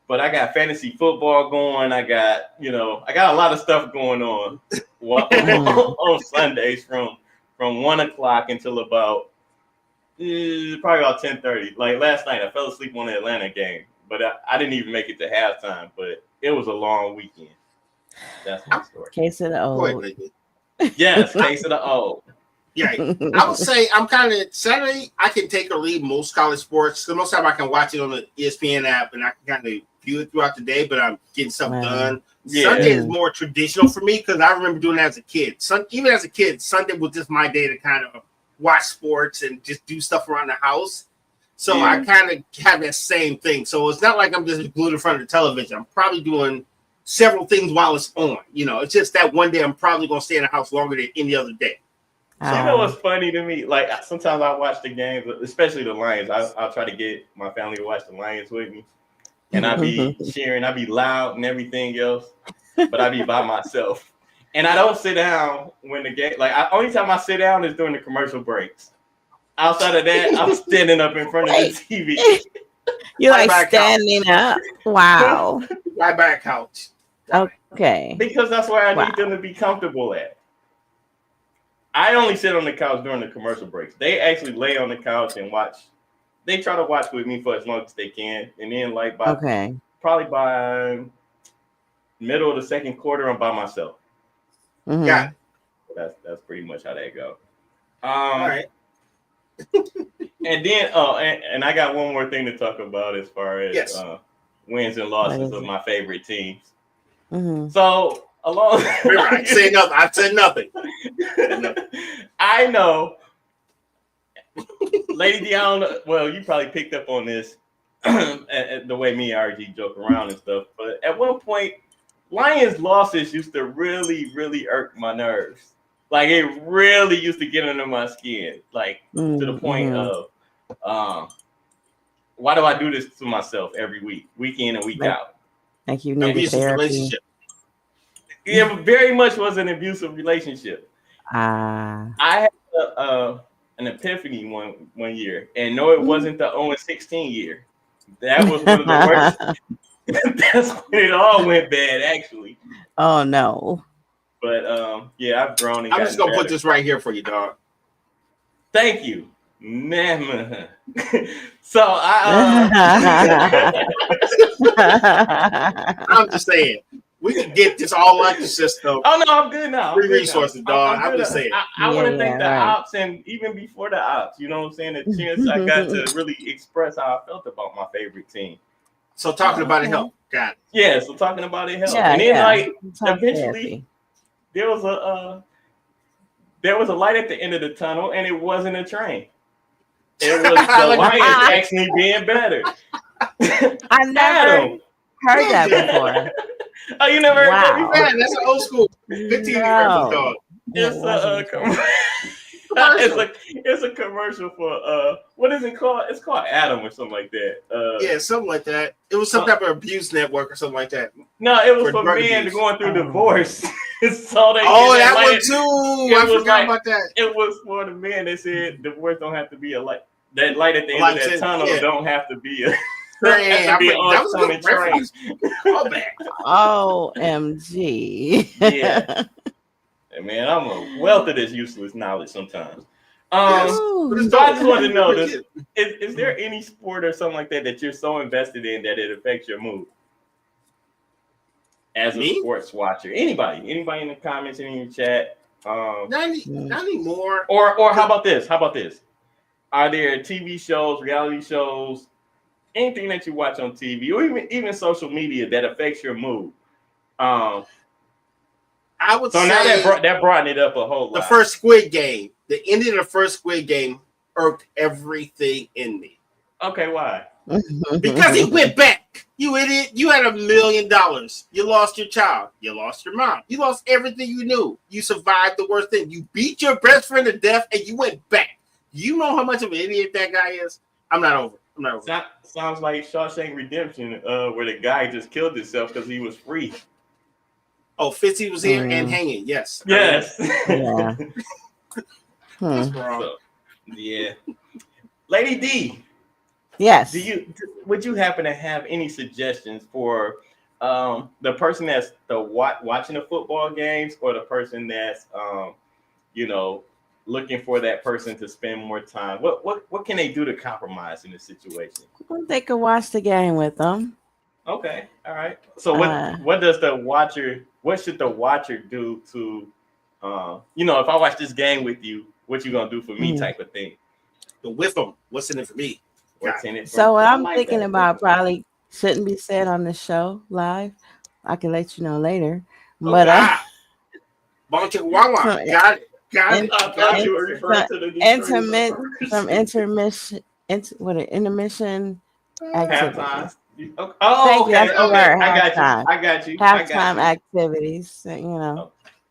But I got fantasy football going. I got a lot of stuff going on on Sundays from 1 o'clock until about probably about 10:30. Like last night, I fell asleep on the Atlanta game, but I didn't even make it to halftime. But it was a long weekend. That's my story. Case of the old. Yes, case of the old. Yeah, I would say I'm kind of Saturday. I can take or leave most college sports. So most time I can watch it on the ESPN app, and I can kind of view it throughout the day. But I'm getting stuff done. Yeah. Sunday is more traditional for me because I remember doing that as a kid. Even as a kid, Sunday was just my day to kind of watch sports and just do stuff around the house. So I kind of have that same thing. So it's not like I'm just glued in front of the television. I'm probably doing several things while it's on. You know, it's just that one day I'm probably going to stay in the house longer than any other day. So, you know what's funny to me? Like sometimes I watch the games, especially the Lions. I'll try to get my family to watch the Lions with me. And I be cheering, I be loud and everything else, but I be by myself. And I don't sit down when the game, only time I sit down is during the commercial breaks. Outside of that, I'm standing up in front of the TV. You're like standing up. Wow. Right by a couch. Okay. Because that's where I need them to be comfortable at. I only sit on the couch during the commercial breaks. They actually lay on the couch and watch. They try to watch with me for as long as they can, and then like probably by middle of the second quarter, I'm by myself. Mm-hmm. Got it. That's pretty much how that go. All right. And then and I got one more thing to talk about as far as wins and losses of my favorite teams. Mm-hmm. So along, I said nothing. I said nothing. I know, Lady D. I don't know. Well, you probably picked up on this the way me and RG joke around and stuff. But at one point, Lions losses used to really, really irk my nerves. Like it really used to get under my skin, like to the point of, why do I do this to myself every week, week in and week out? Like you need a therapy. Relationship. Yeah, it very much was an abusive relationship. I had an epiphany one year, and no, it wasn't the 0-16 year. That was one of the worst. That's when it all went bad, actually. Oh no. But yeah, I've grown. And I'm just gonna put this right here for you, dog. Thank you, man. So I'm just saying we can get this all out the system. Oh no, I'm good now. Free resources, dog. I'm just saying. I want to thank the ops, and even before the ops, you know what I'm saying. The chance I got to really express how I felt about my favorite team. So talking about it helped. Got it. Yeah, so talking about it helped, and then like eventually. There was a light at the end of the tunnel, and it wasn't a train. It was the Lions actually being better. I never heard that before. Oh, you never heard that before? Man, that's an old school 15 dog. It's a commercial for what is it called? It's called Adam or something like that. Yeah, something like that. It was some type of abuse network or something like that. No, it was for men going through divorce. So that one too. I forgot about that. It was for the men that said divorce don't have to be a light. That light at the end of that tunnel don't have to be a. That was a good reference. OMG. Yeah. Man, I'm a wealth of this useless knowledge sometimes. So I just wanted to know this: is there any sport or something like that you're so invested in that it affects your mood? As a sports watcher, anybody in the comments, in your chat, not anymore. Or how about this? Are there TV shows, reality shows, anything that you watch on TV, or even social media that affects your mood? I would say now that brought it up a whole lot. The first Squid Game, the ending of the first Squid Game irked everything in me. Okay, why? Because he went back. You idiot. You had $1 million. You lost your child. You lost your mom. You lost everything you knew. You survived the worst thing. You beat your best friend to death and you went back. You know how much of an idiot that guy is? I'm not over. Sounds like Shawshank Redemption, where the guy just killed himself because he was free. Oh, Fitzy was here and hanging. Yes. Yes. Yeah. That's wrong. So, yeah. Lady D. Yes. Would you happen to have any suggestions for the person that's watching the football games, or the person that's looking for that person to spend more time? What can they do to compromise in this situation? Well, they could watch the game with them. Okay, all right. So what should the watcher do to if I watch this game with you, what you gonna do for me type of thing? The with them. What's in it for me? What's in it for so what I'm thinking about probably shouldn't be said on the show live. I can let you know later. But got it. I thought you were referring to the intermission activities. Oh, okay. I got you. Halftime activities,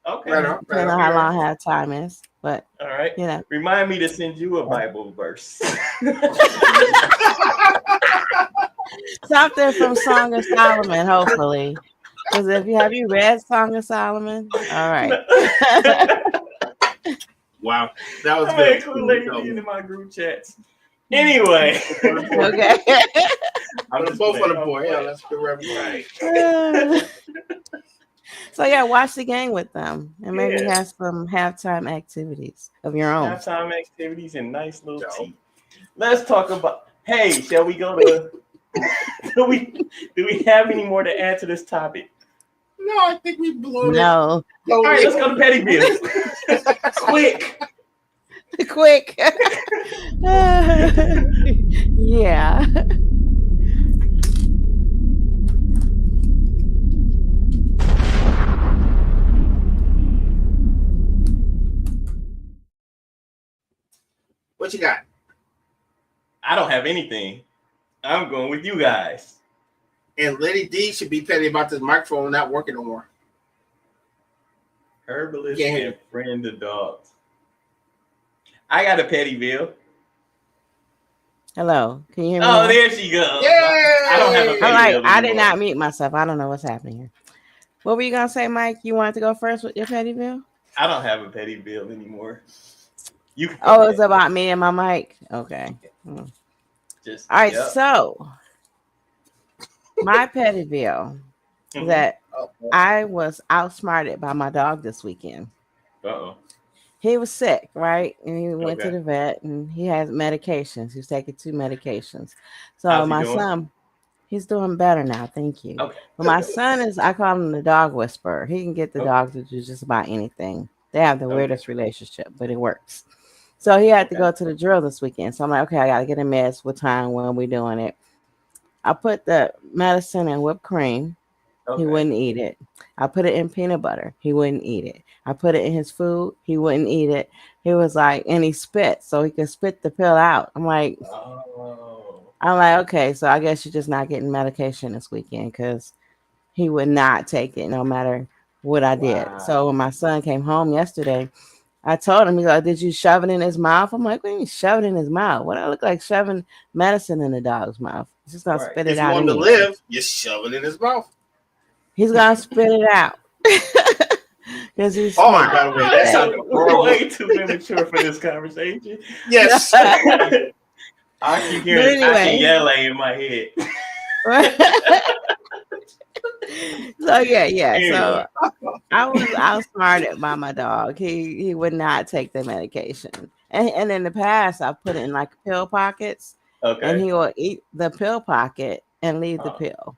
Okay. Depending on how long halftime is. But all right. Remind me to send you a Bible verse. Something from Song of Solomon, hopefully. Because have you read Song of Solomon? All right. Wow, that was I'm good. Kool-Aid in my group chats. Anyway, Okay. I'm just both on the board. Yeah, that's good. Right. So yeah, watch the game with them and maybe Yeah. have some halftime activities of your own. Halftime activities and nice little tea. Let's talk about. Hey, shall we go to? do we have any more to add to this topic? No, I think we blown No. it. All right, let's go to petty bills. Quick. Yeah. What you got? I don't have anything. I'm going with you guys. And Lady D should be petty about this microphone not working no more. Herbalist and friend of dogs. I got a petty bill. Hello. Can you hear me? Oh, there she goes. Yay! I don't have a petty bill. I did not mute myself. I don't know what's happening here. What were you gonna say, Mike? You wanted to go first with your petty bill? I don't have a petty bill anymore. Oh, it's about me and my mic. Okay. Just all right. So my petty bill is that I was outsmarted by my dog this weekend. Uh-oh. He was sick, right? And he went to the vet and he has medications. He's taking 2 medications. So my son, he's doing better now. Thank you. Okay. But my son is, I call him the dog whisperer. He can get the dog to do just about anything. They have the weirdest relationship, but it works. So he had to go to the drill this weekend. So I'm like, okay, I got to get a mess. What time, when we doing it? I put the medicine in whipped cream. He wouldn't eat it. I put it in peanut butter. He wouldn't eat it. I put it in his food. He wouldn't eat it. He was like, and he spit, so he could spit the pill out. I'm like, okay, so I guess you're just not getting medication this weekend because he would not take it no matter what I did. So when my son came home yesterday, I told him, he's like, did you shove it in his mouth? I'm like, what do you mean shove it in his mouth? What do I look like shoving medicine in the dog's mouth? He's just going to spit it out. If you want to live, you shove it in his mouth. He's going to spit it out. Because he's smart. By the way, that sounded way too immature for this conversation. Yes. I keep hearing yelling in my head. So yeah. So I was outsmarted by my dog. He would not take the medication. And in the past, I put it in like pill pockets. Okay. And he will eat the pill pocket and leave the pill.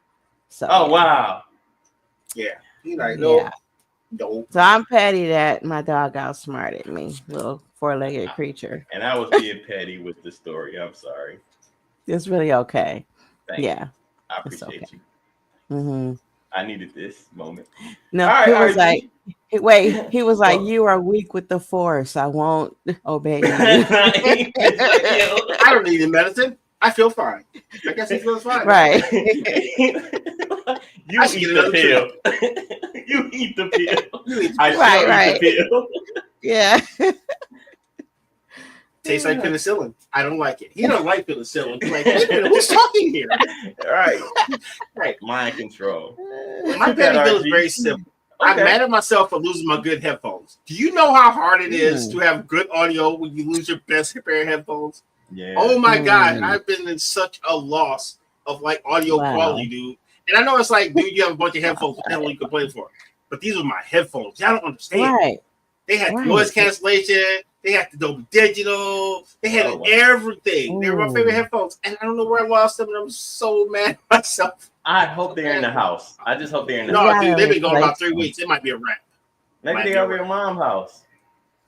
So wow. Yeah. He like, no. So I'm petty that my dog outsmarted me, little 4-legged creature. And I was being petty with the story. I'm sorry. It's really okay. Thank you. I appreciate you. Mm-hmm. I needed this moment. No, he was like, he was like, you are weak with the force. I won't obey you. I don't need the medicine. I feel fine. I guess he feels fine. Right. You eat the pill. You eat the pill. Right. Eat the pill. Yeah. Tastes like penicillin. I don't like it. He don't like penicillin. He's like, who's talking here? Right. Mind control. My petty bill is very simple. I'm mad at myself for losing my good headphones. Do you know how hard it is to have good audio when you lose your best pair of headphones? Yeah. Oh my God. I've been in such a loss of like audio quality, dude. And I know it's like, dude, you have a bunch of headphones. What the hell are you complaining for? But these are my headphones. Y'all don't understand. Right. They had noise cancellation. They had the Dolby Digital. They had everything. They were my favorite headphones. And I don't know where I lost them. And I'm so mad at myself. I hope they're in the house. I just hope they're in the house. No, dude, they've been going about 3 weeks. It might be a wrap. Maybe they're over your mom's house.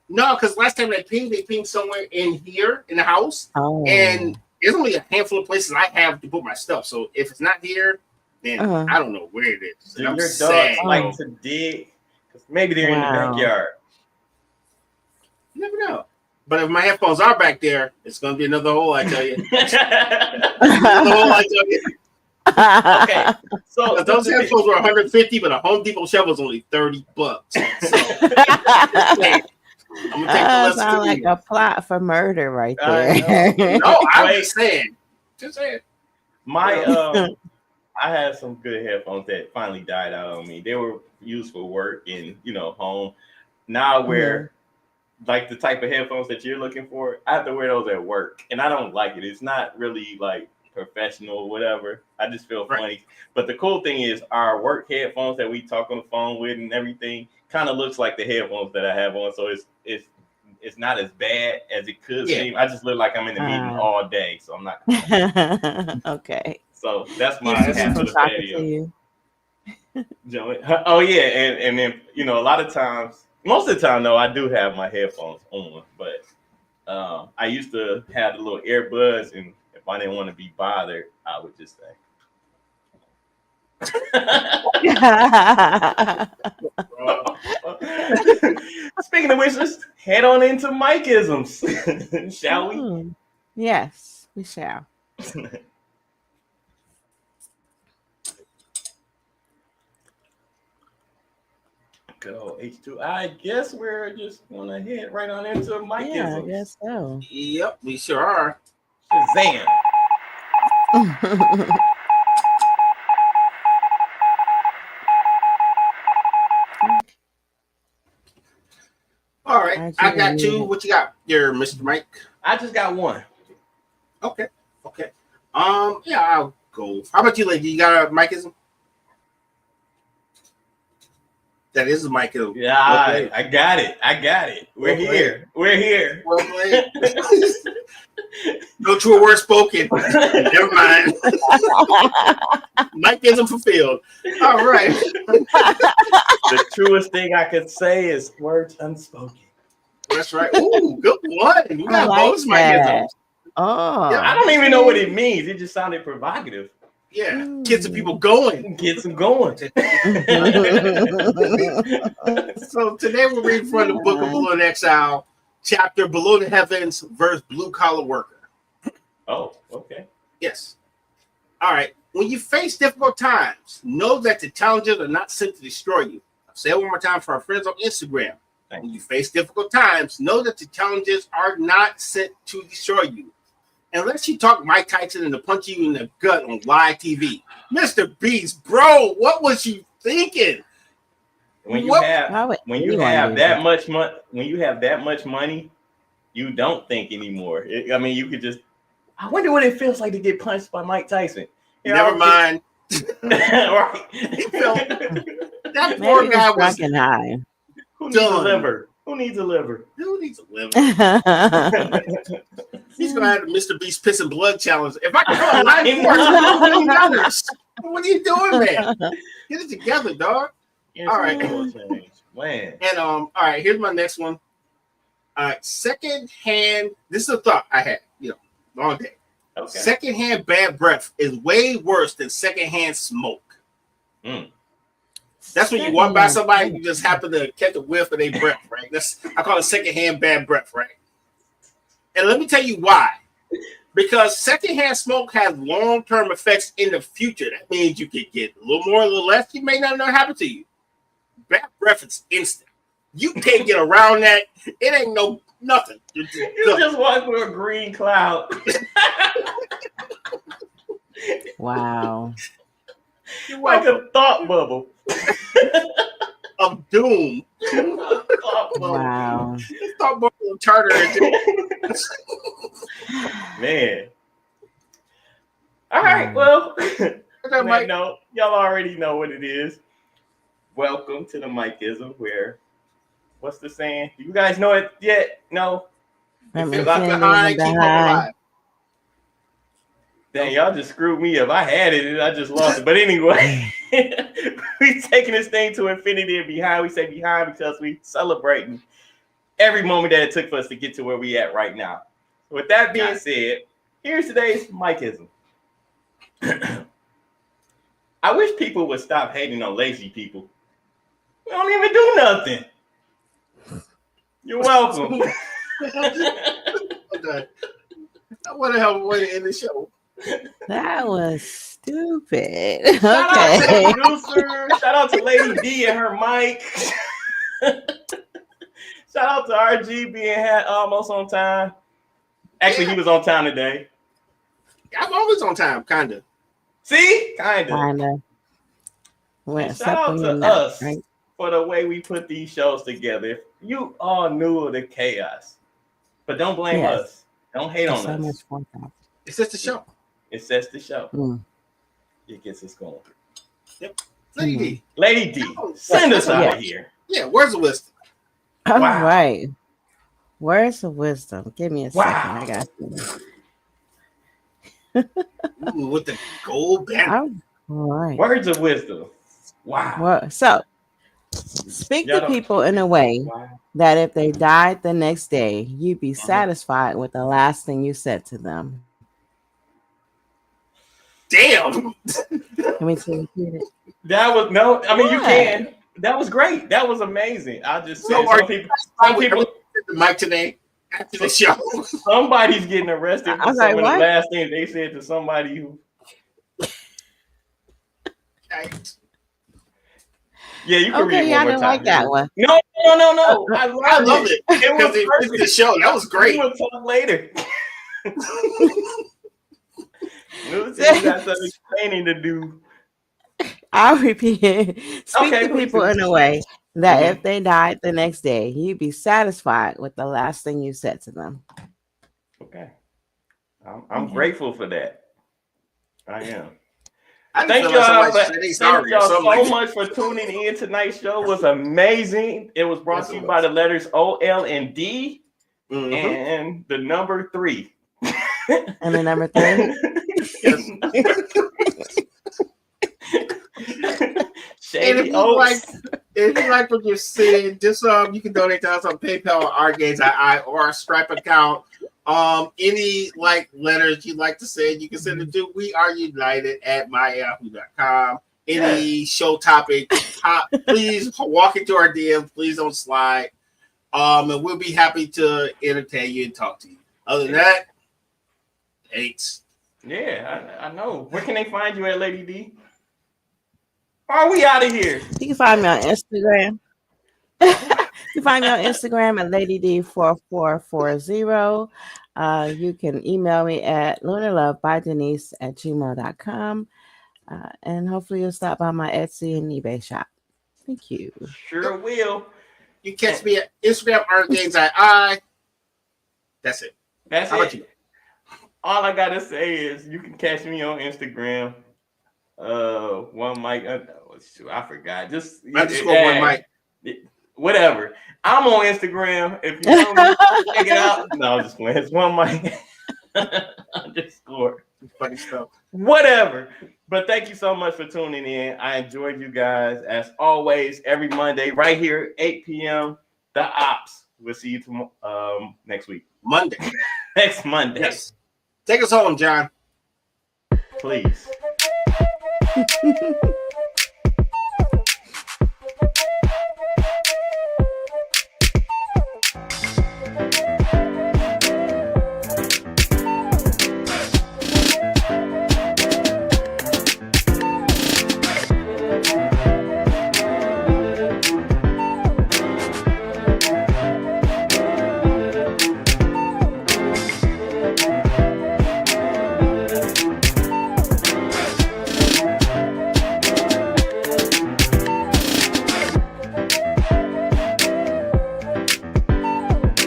No, because last time they pinged somewhere in here in the house. And there's only a handful of places I have to put my stuff. So if it's not here, then I don't know where it is. Do your dogs like to dig? Maybe they're in the backyard. You never know. But if my headphones are back there, it's going to be another hole, I tell you. Another hole, I tell you. Okay. So those headphones were $150, but a Home Depot shelf was only $30. So I'm gonna take the sound like a plot for murder right there. No, I'm just saying. Just saying. My I had some good headphones that finally died out on me. They were used for work and home. Now I wear like the type of headphones that you're looking for, I have to wear those at work, and I don't like it. It's not really like professional or whatever. I just feel funny. But the cool thing is our work headphones that we talk on the phone with and everything kind of looks like the headphones that I have on. So it's not as bad as it could seem. I just look like I'm in the meeting all day, so I'm not. Okay. So that's my half of the patio. Oh yeah, and then a lot of times, most of the time though, I do have my headphones on, but I used to have the little earbuds, and if I didn't want to be bothered, I would just say. Speaking of which, let's head on into Mike-isms, shall we? Yes, we shall. Good old H2. I guess we're just gonna head right on into Mike-isms. Yeah, I guess so. Yep, we sure are. Shazam. All right, I got two. What you got there, Mr. Mike? I just got one. Okay. Yeah, I'll go. How about you, lady? You got a Mike-ism? That is a Mike-ism. Yeah, I got it. We're here. Well played. No true word spoken. Never mind. Mike-ism fulfilled. All right. The truest thing I could say is words unspoken. That's right. Ooh, good one. You got both Mike-isms. Oh. Yeah, I don't even know what it means. It just sounded provocative. Yeah, get some people going. Get some going. So today we're reading from the book of Below the Exile, chapter Below the Heavens, verse Blue Collar Worker. Oh, okay. Yes. All right. When you face difficult times, know that the challenges are not sent to destroy you. I'll say it one more time for our friends on Instagram. When you face difficult times, know that the challenges are not sent to destroy you. Unless you talk Mike Tyson into punch you in the gut on live TV. Mr. Beast, bro, what was you thinking? When you have that much money, you don't think anymore. You could just. I wonder what it feels like to get punched by Mike Tyson. Never mind. Right. He felt that poor guy was high. Who needs a liver? Who needs a liver? He's gonna have the Mr. Beast piss and blood challenge. If I can go online what are you doing, man? Get it together, dog. All right. And all right, here's my next one. Secondhand. This is a thought I had, long day. Okay. Secondhand bad breath is way worse than secondhand smoke. That's when you walk by somebody, you just happen to catch a whiff of their breath, right? I call it secondhand bad breath, right? And let me tell you why. Because secondhand smoke has long-term effects in the future. That means you could get a little more, a little less. You may not know what happened to you. Bad breath is instant. You can't get around that. It ain't nothing. You just walk through a green cloud. Wow. You're like a thought bubble. Of doom. Wow. Thought bubble of charter. Man. All right, well, y'all already know what it is. Welcome to the Mike-ism, where, what's the saying? You guys know it yet? No? If you're left behind, keep alive. Dang, y'all just screwed me up. I had it and I just lost it. But anyway, we taking this thing to infinity and behind. We say behind because we celebrating every moment that it took for us to get to where we at right now. With that being said, here's today's Mike-ism. I wish people would stop hating on lazy people. We don't even do nothing. You're welcome. What the hell way to end the show? That was stupid. Shout out to the producer. Shout out to Lady D and her mic. Shout out to RG being almost on time. Actually, he was on time today. I'm always on time, kind of. See? Kind of. Shout out to us for the way we put these shows together. You all knew the chaos, but don't blame us. Don't hate on us. It's just the show. It sets the show. It gets us going. Yep. Lady D, send us out of here. Yeah, words of wisdom. All right. Words of wisdom. Give me a second. I got you. Ooh, with the gold banner. All right. Words of wisdom. Wow. Well, so speak to people in a way that if they died the next day, you'd be satisfied with the last thing you said to them. Damn. Let me repeat it. That was you can. That was great. That was amazing. I just said some people the mic today after the show. Somebody's getting arrested for some of the last things they said to somebody who. Yeah, you can read it one more time. Like that one. No. I love it. It was the show. That was great. We'll talk later. You got some explaining to do. I'll repeat it. Speak to people in a way that if they died the next day, you'd be satisfied with the last thing you said to them. Okay. I'm grateful for that. I am. Thank y'all so much for tuning in. Tonight's show was amazing. It was brought to you by the letters O, L, and D, and the number 3. And the number 3? And if you like what you're seeing, just you can donate to us on PayPal or our or our Stripe account. Any letters you'd like to send, you can send it to weareunited@myyahoo.com. Any show topic, please walk into our DMs. Please don't slide. And we'll be happy to entertain you and talk to you. Other than that, thanks. Yeah, I know. Where can they find you at, Lady D? Are we out of here? You can find me on Instagram. You can find me on Instagram at LadyD4440. You can email me at lunarlovebydenise@gmail.com. And hopefully you'll stop by my Etsy and eBay shop. Thank you. Sure will. You can catch me at Instagram, ArtGamesII. That's it. That's it. All I gotta say is you can catch me on Instagram. One mic. I forgot. Just one mic. Whatever. I'm on Instagram. If you want to check it out. No, just playing. It's one mic. Underscore. Funny stuff. Whatever. But thank you so much for tuning in. I enjoyed you guys as always. Every Monday, right here, 8 p.m. The Ops. We'll see you next week. Monday. Next Monday. Yes. Take us home, John. Please.